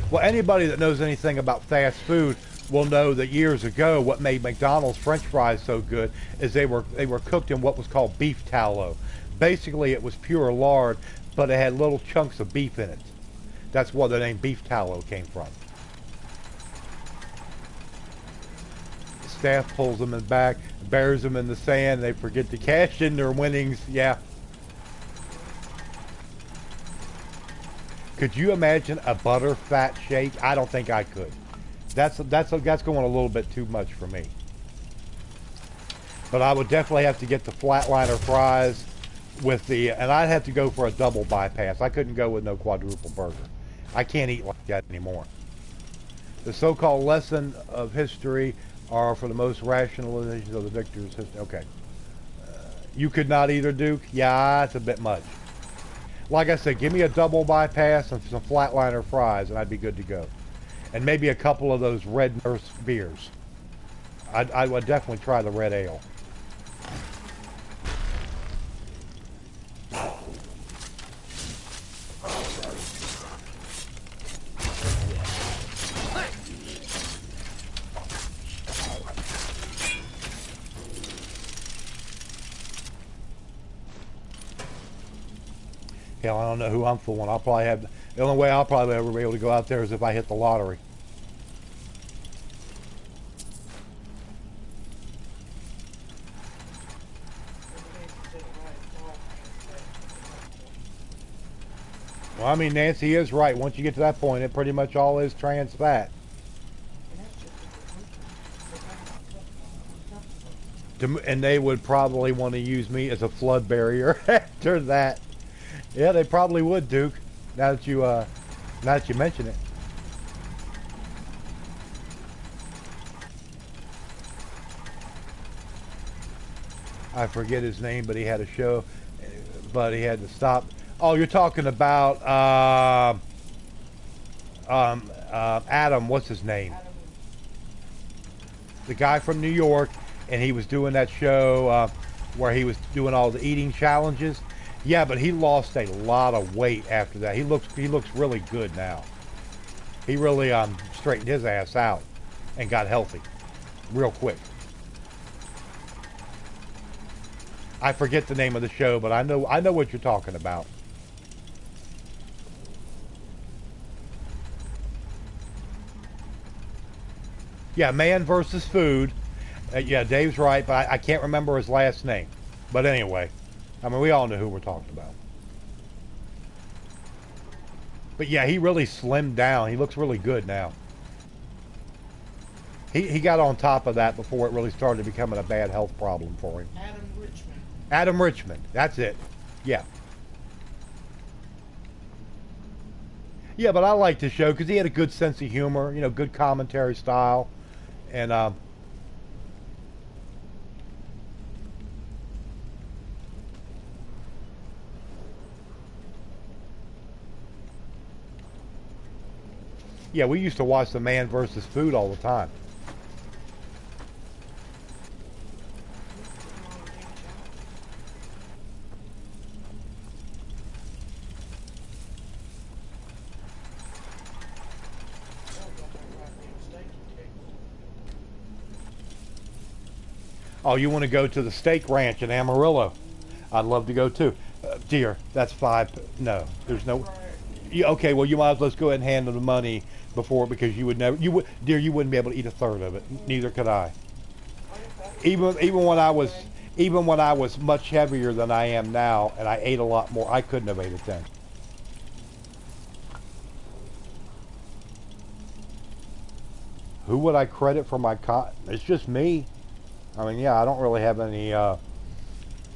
Well, anybody that knows anything about fast food will know that years ago what made McDonald's French fries so good is they were cooked in what was called beef tallow. Basically, it was pure lard, but it had little chunks of beef in it. That's where the name beef tallow came from. The staff pulls them in back, buries them in the sand, they forget to cash in their winnings. Yeah. Could you imagine a butter fat shake? I don't think I could. That's going a little bit too much for me. But I would definitely have to get the flatliner fries with the, and I'd have to go for a double bypass. I couldn't go with no quadruple burger. I can't eat like that anymore. The so-called lesson of history are for the most rationalizations of the victor's history. Okay. You could not either, Duke? Yeah, that's a bit much. Like I said, give me a double bypass and some flatliner fries and I'd be good to go. And maybe a couple of those Red Nurse beers. I would definitely try the red ale. Hell, I don't know who I'm fooling. I'll probably have, the only way I'll probably ever be able to go out there is if I hit the lottery. Well, I mean, Nancy is right. Once you get to that point, it pretty much all is trans fat. And they would probably want to use me as a flood barrier after that. Yeah, they probably would, Duke. Now that you mention it. I forget his name, but he had a show, but he had to stop. Oh, you're talking about Adam. What's his name? The guy from New York, and he was doing that show where he was doing all the eating challenges. Yeah, but he lost a lot of weight after that. He looks really good now. He really straightened his ass out and got healthy real quick. I forget the name of the show, but I know what you're talking about. Yeah, man versus food. Yeah, Dave's right, but I can't remember his last name. But anyway, I mean, we all know who we're talking about. But yeah, he really slimmed down. He looks really good now. He got on top of that before it really started becoming a bad health problem for him. Adam Richmond. Adam Richmond. That's it. Yeah. Yeah, but I liked the show because he had a good sense of humor, you know, good commentary style, and yeah, we used to watch The Man versus Food all the time. Oh, you want to go to the steak ranch in Amarillo? I'd love to go too. Dear, that's five. No, there's no. Okay, well, you might as well just go ahead and hand them the money before, because you would never. You would, dear, you wouldn't be able to eat a third of it. Neither could I. Even when I was much heavier than I am now, and I ate a lot more, I couldn't have ate it then. Who would I credit for my It's just me. I mean, yeah, I don't really have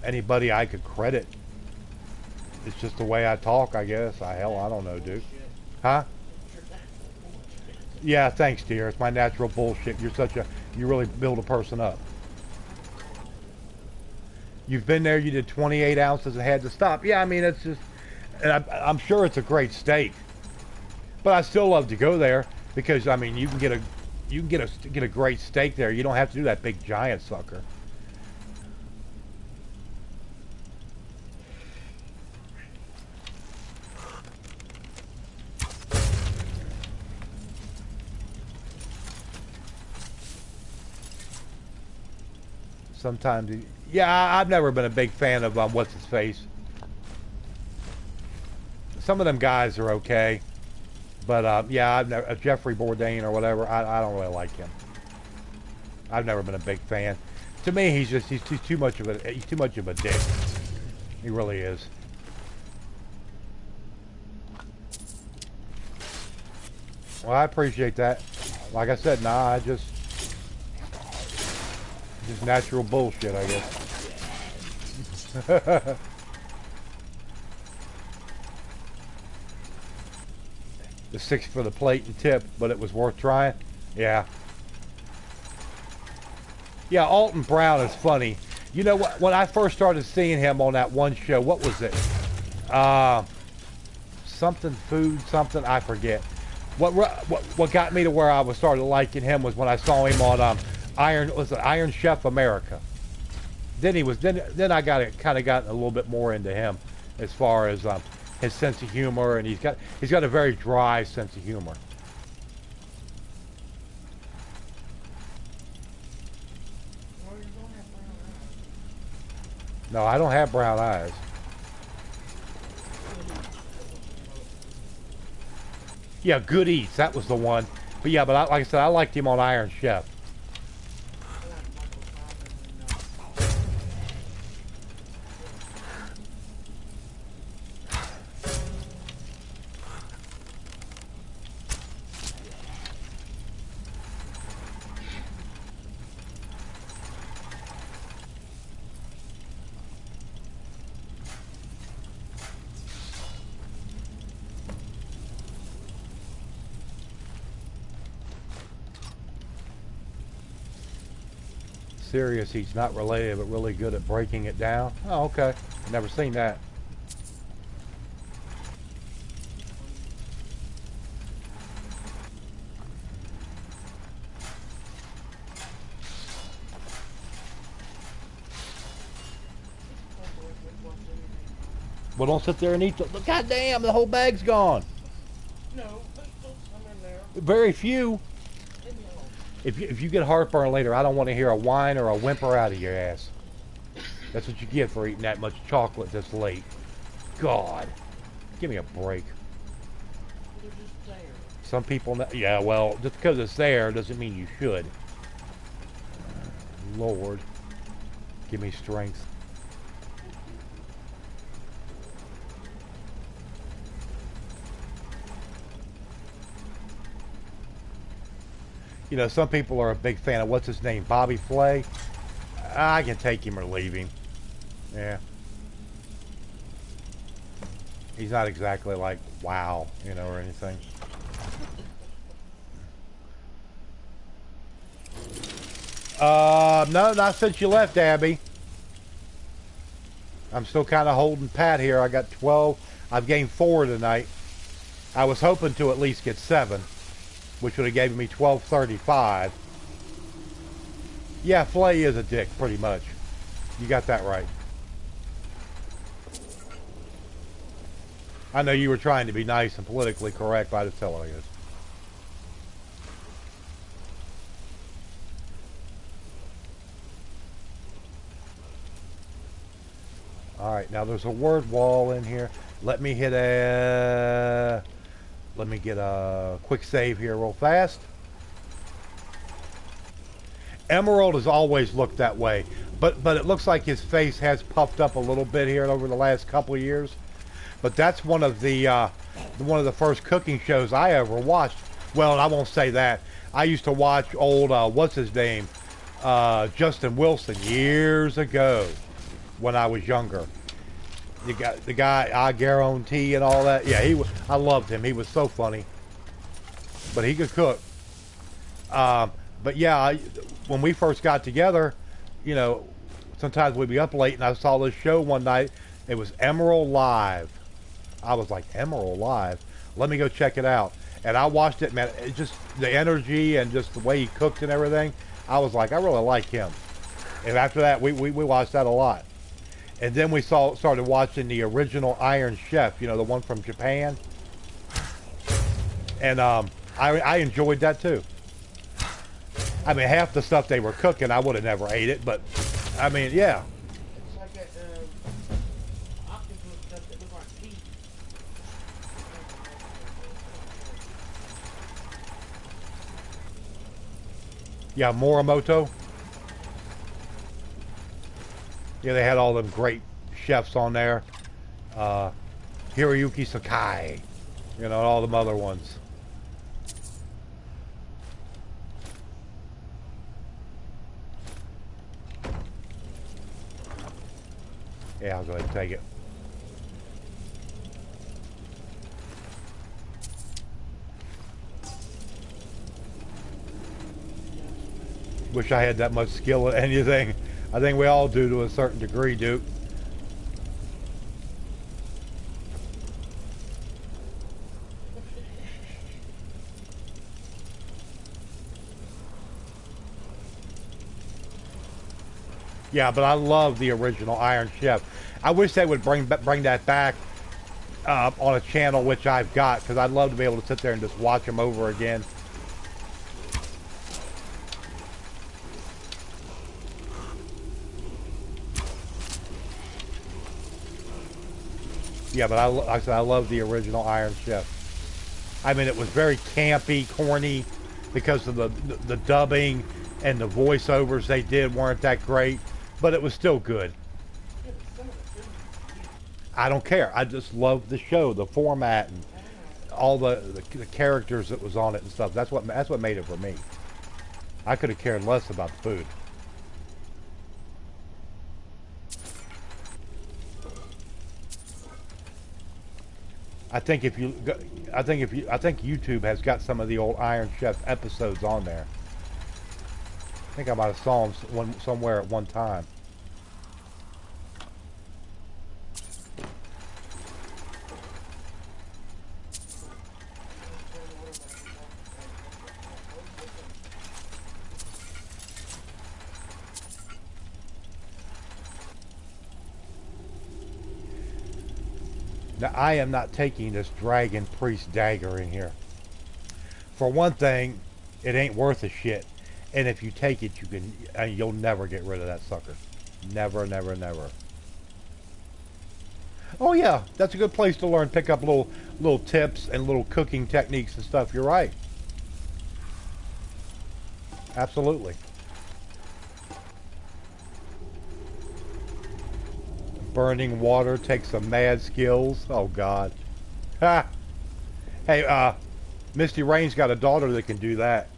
anybody I could credit. It's just the way I talk, I guess. Hell, I don't know, dude. Huh? Yeah, thanks, dear. It's my natural bullshit. You really build a person up. You've been there, you did 28 ounces and had to stop. Yeah, I mean, it's just, and I'm sure it's a great steak. But I still love to go there because, I mean, you can get a great steak there. You don't have to do that big giant sucker. Sometimes, yeah, I've never been a big fan of what's his face. Some of them guys are okay, but yeah, I've never Jeffrey Bourdain or whatever. I don't really like him. I've never been a big fan. To me, he's too much of a dick. He really is. Well, I appreciate that. Like I said, nah, just natural bullshit, I guess. The 6 for the plate and tip, but it was worth trying. Yeah. Yeah, Alton Brown is funny. You know what? When I first started seeing him on that one show, what was it? Something food, something, I forget. What got me to where I started liking him was when I saw him on Iron Chef America. Then I kind of got a little bit more into him as far as his sense of humor, and he's got a very dry sense of humor. No, I don't have brown eyes. Yeah, Good Eats, that was the one. But yeah, like I said, I liked him on Iron Chef. Serious, he's not related, but really good at breaking it down. Oh, okay. Never seen that. Well, don't sit there and eat the... God damn, the whole bag's gone. No, there's still some in there. Very few. If you get heartburn later, I don't want to hear a whine or a whimper out of your ass. That's what you get for eating that much chocolate this late. God. Give me a break. They're just there. Some people... Yeah, well, just because it's there doesn't mean you should. Lord. Give me strength. You know, some people are a big fan of, what's his name, Bobby Flay. I can take him or leave him. Yeah. He's not exactly like, wow, you know, or anything. No, not since you left, Abby. I'm still kind of holding pat here. I got 12. I've gained 4 tonight. I was hoping to at least get 7, which would have given me 1235. Yeah, Flay is a dick, pretty much. You got that right. I know you were trying to be nice and politically correct, but I just tell you. Alright, now there's a word wall in here. Let me get a quick save here real fast. Emerald has always looked that way, but it looks like his face has puffed up a little bit here over the last couple of years. But that's one of the first cooking shows I ever watched. Well, I won't say that. I used to watch old what's his name, Justin Wilson years ago when I was younger. You got the guy I guarantee and all that. Yeah, I loved him. He was so funny, but he could cook. But yeah, when we first got together, you know, sometimes we'd be up late, and I saw this show one night. It was Emerald Live. I was like, Emerald Live? Let me go check it out. And I watched it, man. It just, the energy and just the way he cooked and everything, I was like, I really like him. And after that, we watched that a lot. And then we started watching the original Iron Chef, you know, the one from Japan. And I enjoyed that too. I mean, half the stuff they were cooking, I would have never ate it, but I mean, yeah. It's like that octopus stuff that look like teeth. Yeah, Morimoto. Yeah, they had all them great chefs on there. Hiroyuki Sakai. You know, all them other ones. Yeah, I'll go ahead and take it. Wish I had that much skill at anything. I think we all do to a certain degree, Duke. Yeah, but I love the original Iron Chef. I wish they would bring that back on a channel, which I've got, because I'd love to be able to sit there and just watch them over again. Yeah, but like I said, I love the original Iron Chef. I mean, it was very campy, corny, because of the dubbing and the voiceovers they did weren't that great, but it was still good. I don't care. I just love the show, the format, and all the characters that was on it and stuff. That's what made it for me. I could have cared less about the food. I think YouTube has got some of the old Iron Chef episodes on there. I think I might have saw them somewhere at one time. Now, I am not taking this Dragon Priest dagger in here. For one thing, it ain't worth a shit. And if you take it, you'll never get rid of that sucker. Never, never, never. Oh yeah, that's a good place to learn, pick up little tips and little cooking techniques and stuff. You're right. Absolutely. Burning water takes some mad skills. Oh God. Ha! Hey, Misty Rain's got a daughter that can do that.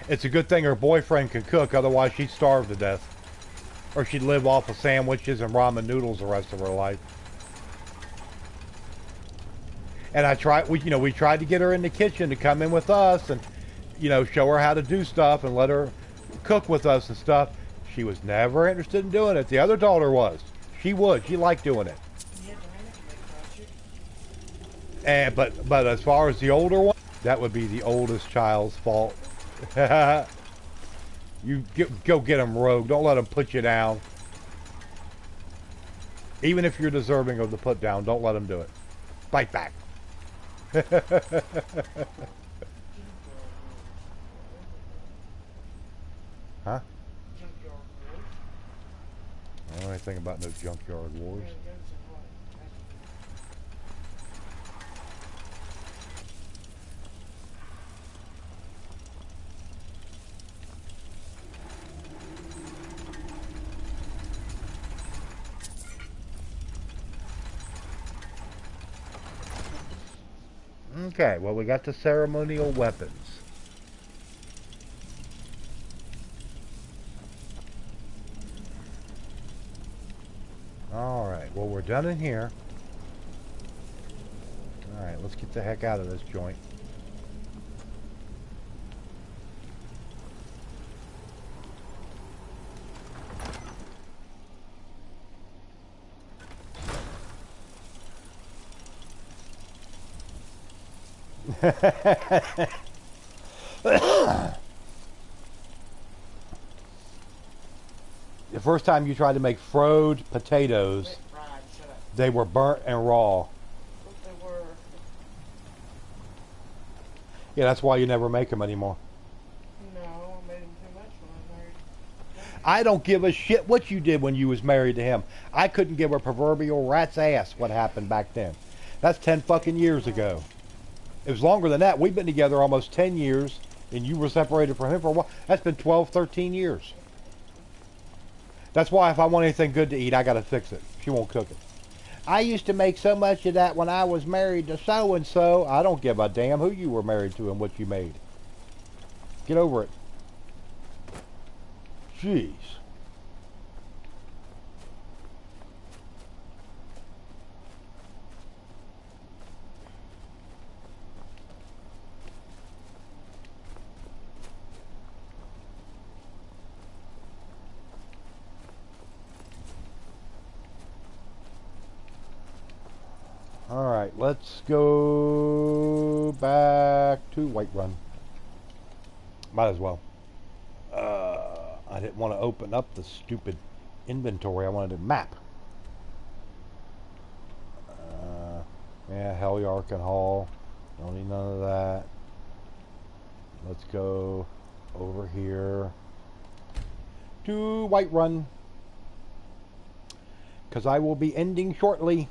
It's a good thing her boyfriend can cook, otherwise she'd starve to death. Or she'd live off of sandwiches and ramen noodles the rest of her life. And we tried to get her in the kitchen to come in with us and, show her how to do stuff and let her cook with us and stuff. She was never interested in doing it. The other daughter was. She would. She liked doing it. And but as far as the older one, that would be the oldest child's fault. You go get them, Rogue. Don't let them put you down. Even if you're deserving of the put down, don't let them do it. Fight back. Huh? I don't know anything about no junkyard wars. Okay, well, we got the ceremonial weapons. Alright, well, we're done in here. Alright, let's get the heck out of this joint. The first time you tried to make fried potatoes, they were burnt and raw. Yeah, that's why you never make them anymore. No, I made them too much when I was married. I don't give a shit what you did when you was married to him. I couldn't give a proverbial rat's ass what happened back then. That's 10 fucking years ago. It was longer than that. We've been together almost 10 years, and you were separated from him for a while. That's been 12, 13 years. That's why if I want anything good to eat, I gotta fix it. She won't cook it. I used to make so much of that when I was married to so-and-so. I don't give a damn who you were married to and what you made. Get over it. Jeez. Alright, let's go back to Whiterun. Might as well. I didn't want to open up the stupid inventory. I wanted a map. Yeah, Helyark and Hall. Don't need none of that. Let's go over here to Whiterun, because I will be ending shortly.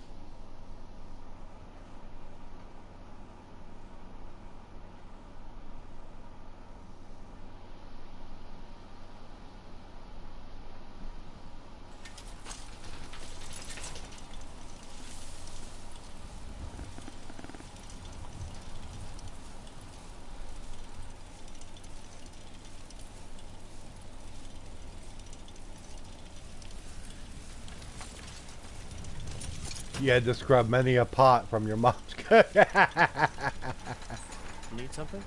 You had to scrub many a pot from your mom's cook. Need something?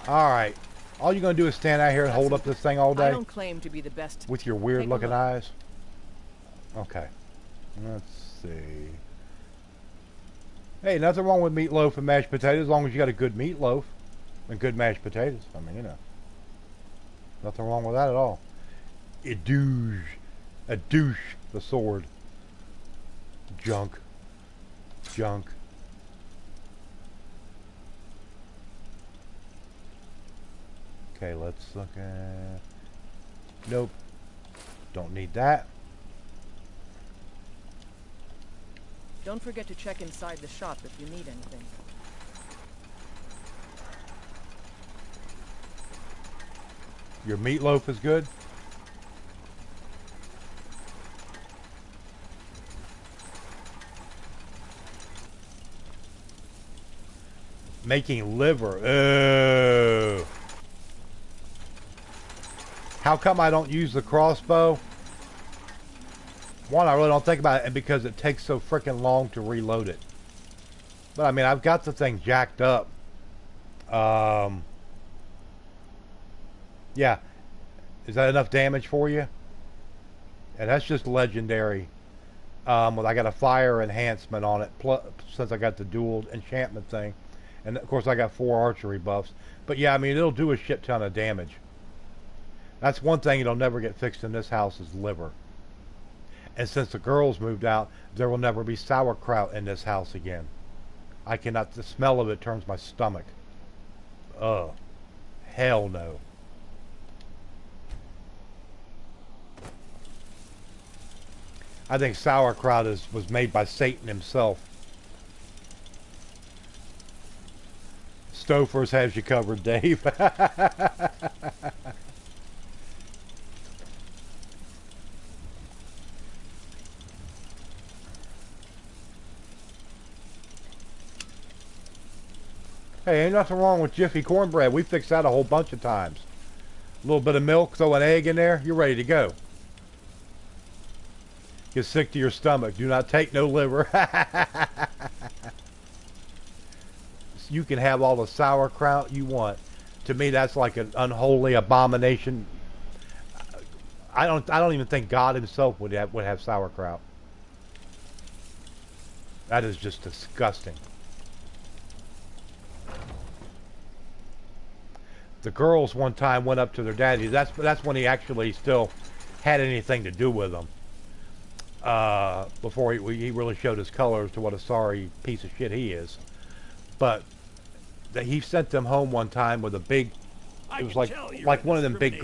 Alright. All you're going to do is stand out here and hold up this thing all day? I don't claim to be the best. With your weird looking eyes? Okay. Let's see. Hey, nothing wrong with meatloaf and mashed potatoes as long as you got a good meatloaf and good mashed potatoes. I mean, you know. Nothing wrong with that at all. A douche. A douche. The sword. Junk. Junk. Okay, let's look at... Nope. Don't need that. Don't forget to check inside the shop if you need anything. Your meatloaf is good? Making liver. Oh. How come I don't use the crossbow? One, I really don't think about it, and because it takes so freaking long to reload it. But I mean, I've got the thing jacked up. Yeah. Is that enough damage for you? And that's just legendary. Well, I got a fire enhancement on it, plus, since I got the dual enchantment thing. And of course I got 4 archery buffs. But yeah, I mean, it'll do a shit ton of damage. That's one thing that'll never get fixed in this house is liver. And since the girls moved out, there will never be sauerkraut in this house again. I cannot, the smell of it turns my stomach. Ugh. Hell no. I think sauerkraut was made by Satan himself. Stouffer's has you covered, Dave. Hey, ain't nothing wrong with Jiffy cornbread. We fixed that a whole bunch of times. A little bit of milk, throw an egg in there, you're ready to go. Get sick to your stomach. Do not take no liver. You can have all the sauerkraut you want. To me, that's like an unholy abomination. I don't even think God himself would have sauerkraut. That is just disgusting. The girls one time went up to their daddy. That's when he actually still had anything to do with them. Before he really showed his colors to what a sorry piece of shit he is. But he sent them home one time with a big, it was like one of them big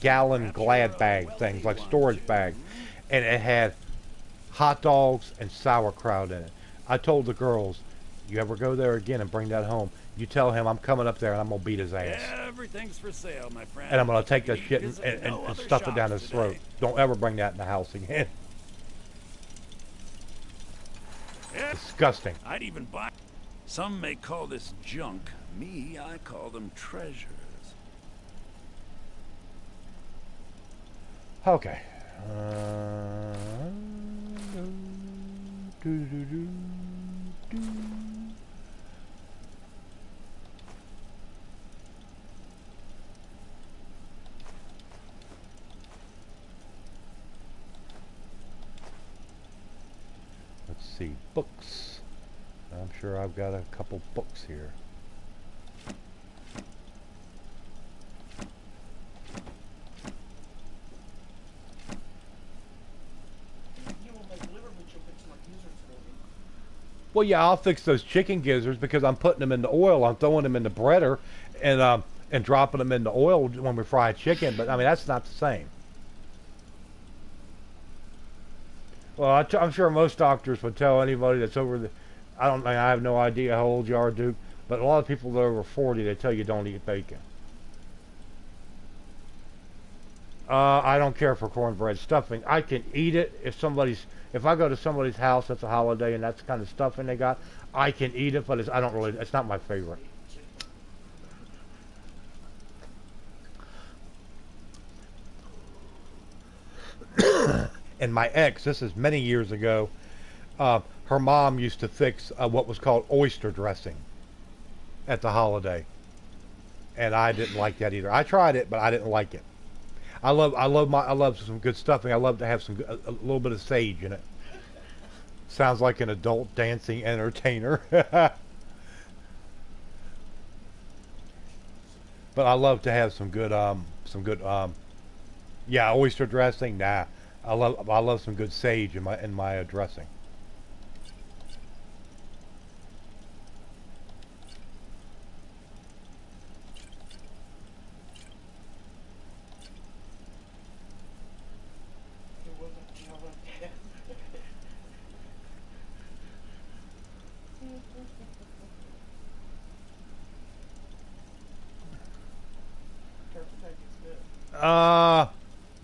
gallon Glad bag things, like storage bag, and it had hot dogs and sauerkraut in it. I told the girls, you ever go there again and bring that home, you tell him I'm coming up there and I'm gonna beat his ass. Everything's for sale, my friend. And I'm gonna take that shit and stuff it down his throat. Don't ever bring that in the house again. Disgusting. I'd even buy. Some may call this junk. Me, I call them treasures. Okay. Let's see, books. I'm sure I've got a couple books here. Well, yeah, I'll fix those chicken gizzards because I'm putting them in the oil. I'm throwing them in the breader and dropping them in the oil when we fry chicken. But I mean, that's not the same. Well, I'm sure most doctors would tell anybody that's over the... I have no idea how old you are, Duke, but a lot of people that are over 40, they tell you don't eat bacon. I don't care for cornbread stuffing. I can eat it if I go to somebody's house, that's a holiday, and that's the kind of stuffing they got, I can eat it, but it's not my favorite. And my ex, this is many years ago, her mom used to fix what was called oyster dressing at the holiday, and I didn't like that either. I tried it, but I didn't like it. I love some good stuffing. I love to have a little bit of sage in it. Sounds like an adult dancing entertainer. But I love to have some good yeah, oyster dressing. Nah, I love some good sage in my dressing.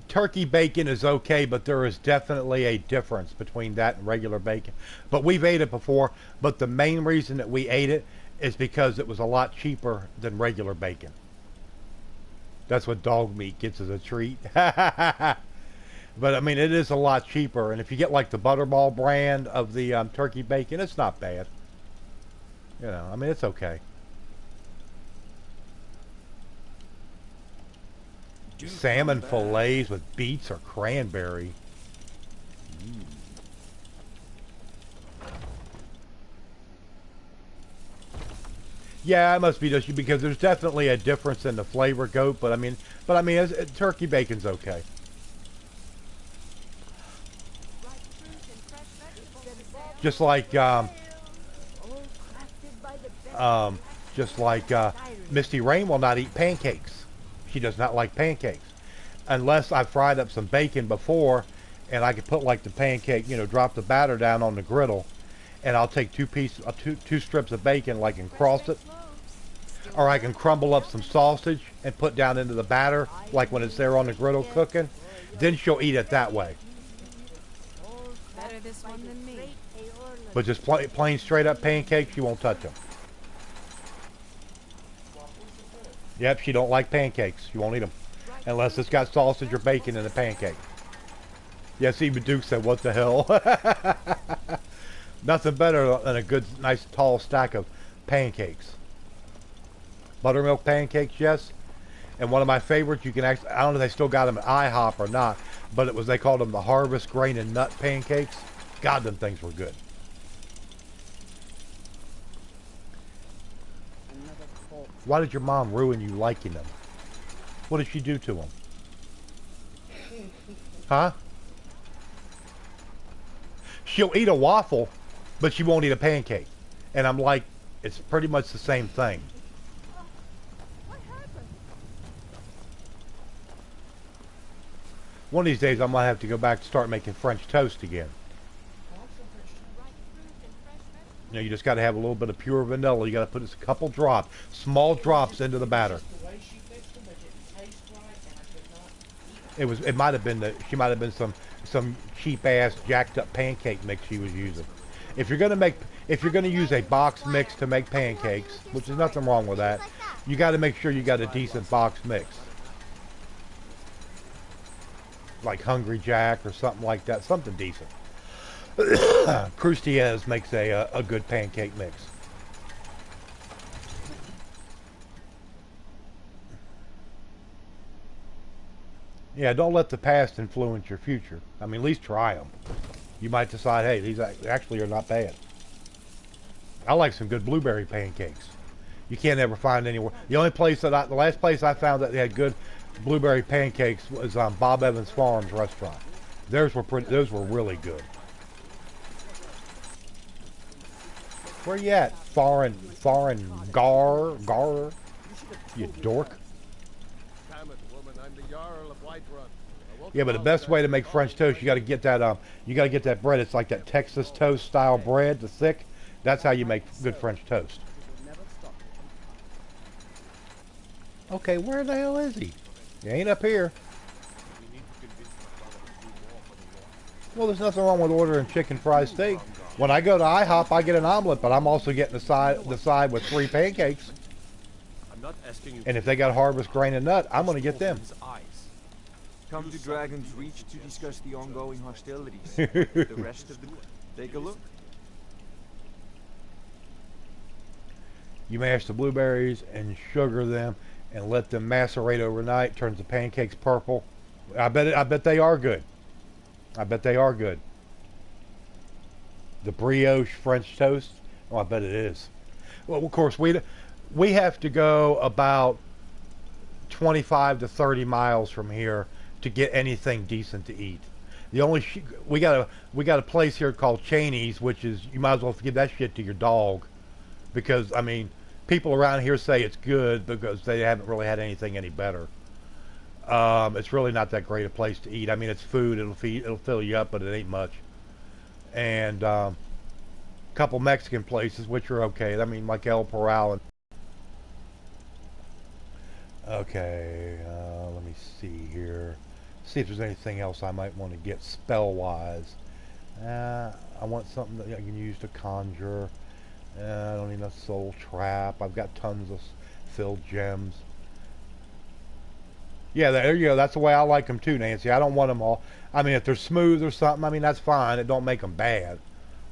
Turkey bacon is okay, but there is definitely a difference between that and regular bacon. But we've ate it before, but the main reason that we ate it is because it was a lot cheaper than regular bacon. That's what dog meat gets as a treat. But I mean, it is a lot cheaper, and if you get like the Butterball brand of the turkey bacon, it's not bad. You know, I mean, it's okay. Salmon fillets with beets or cranberry. Mm. Yeah, it must be just because there's definitely a difference in the flavor, goat. But I mean, turkey bacon's okay. Just like Misty Rain will not eat pancakes. She does not like pancakes unless I fried up some bacon before, and I could put like the pancake, you know, drop the batter down on the griddle, and I'll take two strips of bacon, like, and cross it, or I can crumble up some sausage and put down into the batter, like when it's there on the griddle cooking. Then she'll eat it that way. Better this one than me. But just plain straight up pancakes, she won't touch them. Yep, she don't like pancakes. She won't eat them unless it's got sausage or bacon in the pancake. Yes, even Duke said, "What the hell?" Nothing better than a good, nice, tall stack of pancakes. Buttermilk pancakes, yes. And one of my favorites, you can actually, I don't know if they still got them at IHOP or not, but they called them the Harvest Grain and Nut pancakes. God, them things were good. Why did your mom ruin you liking them? What did she do to them? Huh? She'll eat a waffle, but she won't eat a pancake. And I'm like, it's pretty much the same thing. One of these days, I might have to go back to start making French toast again. You know, you just got to have a little bit of pure vanilla. You got to put a couple drops, small drops into the batter. It might have been she might have been some cheap ass jacked up pancake mix she was using. If you're gonna use a box mix to make pancakes, which is nothing wrong with that, you got to make sure you got a decent box mix, like Hungry Jack or something like that, something decent. Croustiers makes a good pancake mix. Yeah, don't let the past influence your future. I mean, at least try them. You might decide, hey, these actually are not bad. I like some good blueberry pancakes. You can't ever find anywhere. The last place I found that they had good blueberry pancakes was Bob Evans Farms restaurant. Those were really good. Where you at? Foreign gar, you dork. Yeah, but the best way to make French toast, you got to get that bread. It's like that Texas toast style bread, the thick. That's how you make good French toast. Okay, where the hell is he? He ain't up here. Well, there's nothing wrong with ordering chicken fried steak. When I go to IHOP, I get an omelet, but I'm also getting the side with 3 pancakes. And if they got Harvest Grain and Nut, I'm going to get them. Come to Dragon's Reach to discuss the ongoing hostilities. The rest of the... Take a look. You mash the blueberries and sugar them and let them macerate overnight. Turns the pancakes purple. I bet they are good. I bet they are good. The brioche French toast. Oh, I bet it is. Well, of course, we have to go about 25 to 30 miles from here to get anything decent to eat. The only we got a place here called Cheney's, which is, you might as well give that shit to your dog, because I mean, people around here say it's good because they haven't really had anything any better. It's really not that great a place to eat. I mean, it's food. It'll fill you up, but it ain't much. And a couple Mexican places, which are okay. I mean, like El Parral. Okay, let me see here. See if there's anything else I might want to get spell-wise. I want something that I can use to conjure. I don't need a soul trap. I've got tons of filled gems. Yeah, that's the way I like them too, Nancy. I don't want them all. I mean, if they're smooth or something, I mean, that's fine. It don't make them bad.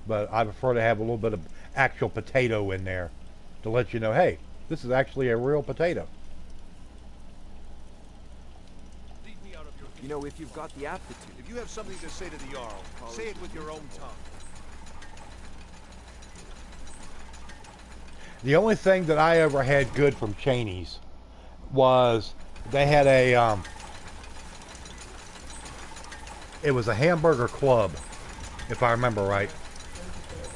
But I prefer to have a little bit of actual potato in there to let you know, hey, this is actually a real potato. You know, if you've got the aptitude. If you have something to say to the Jarl, say it with your own tongue. The only thing that I ever had good from Cheney's was they had a it was a hamburger club, if I remember right,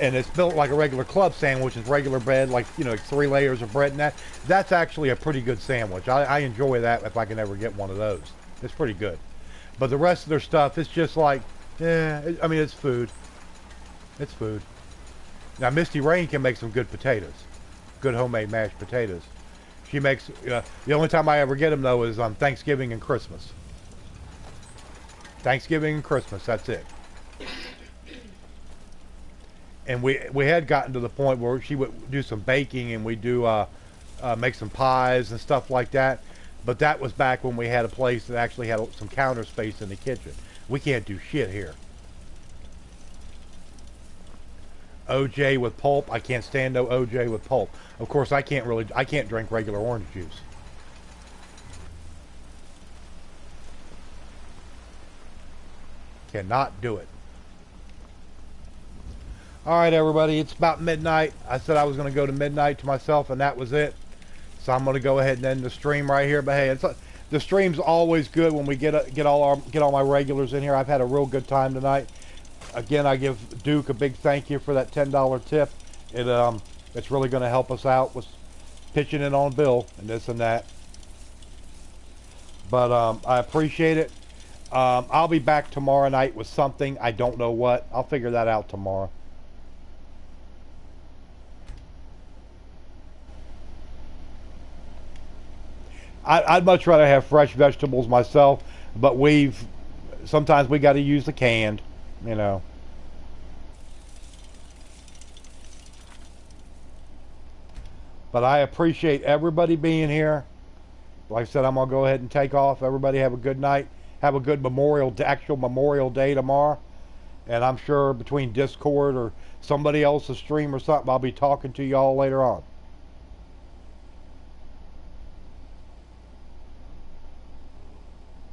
and it's built like a regular club sandwich. It's regular bread, like, you know, like 3 layers of bread, and that's actually a pretty good sandwich. I enjoy that if I can ever get one of those. It's pretty good. But the rest of their stuff, it's just like, I mean, it's food. It's food. Now, Misty Rain can make some good potatoes. Good homemade mashed potatoes. She makes, the only time I ever get them, though, is on Thanksgiving and Christmas. Thanksgiving and Christmas, that's it. And we had gotten to the point where she would do some baking, and we do make some pies and stuff like that. But that was back when we had a place that actually had some counter space in the kitchen. We can't do shit here. OJ with pulp. I can't stand no OJ with pulp. Of course, I can't drink regular orange juice. Cannot do it. All right, everybody, it's about midnight. I said I was going to go to midnight to myself, and that was it. So I'm going to go ahead and end the stream right here. But hey, the stream's always good when we get all my regulars in here. I've had a real good time tonight. Again, I give Duke a big thank you for that $10 tip. It's really going to help us out with pitching in on Bill and this and that. But I appreciate it. I'll be back tomorrow night with something. I don't know what. I'll figure that out tomorrow. I'd much rather have fresh vegetables myself, but sometimes we got to use the canned, you know. But I appreciate everybody being here. Like I said, I'm going to go ahead and take off. Everybody have a good night. Have a good actual Memorial Day tomorrow. And I'm sure between Discord or somebody else's stream or something, I'll be talking to y'all later on.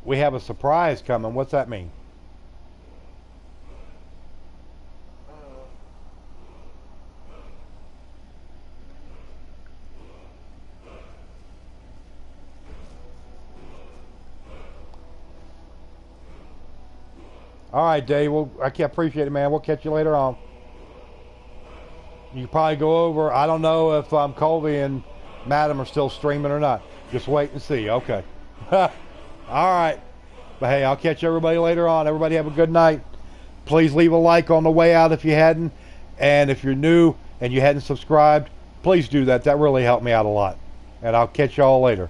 We have a surprise coming. What's that mean? All right, Dave. Well, I appreciate it, man. We'll catch you later on. You can probably go over. I don't know if Colby and Madam are still streaming or not. Just wait and see. Okay. All right. But hey, I'll catch everybody later on. Everybody have a good night. Please leave a like on the way out if you hadn't. And if you're new and you hadn't subscribed, please do that. That really helped me out a lot. And I'll catch y'all later.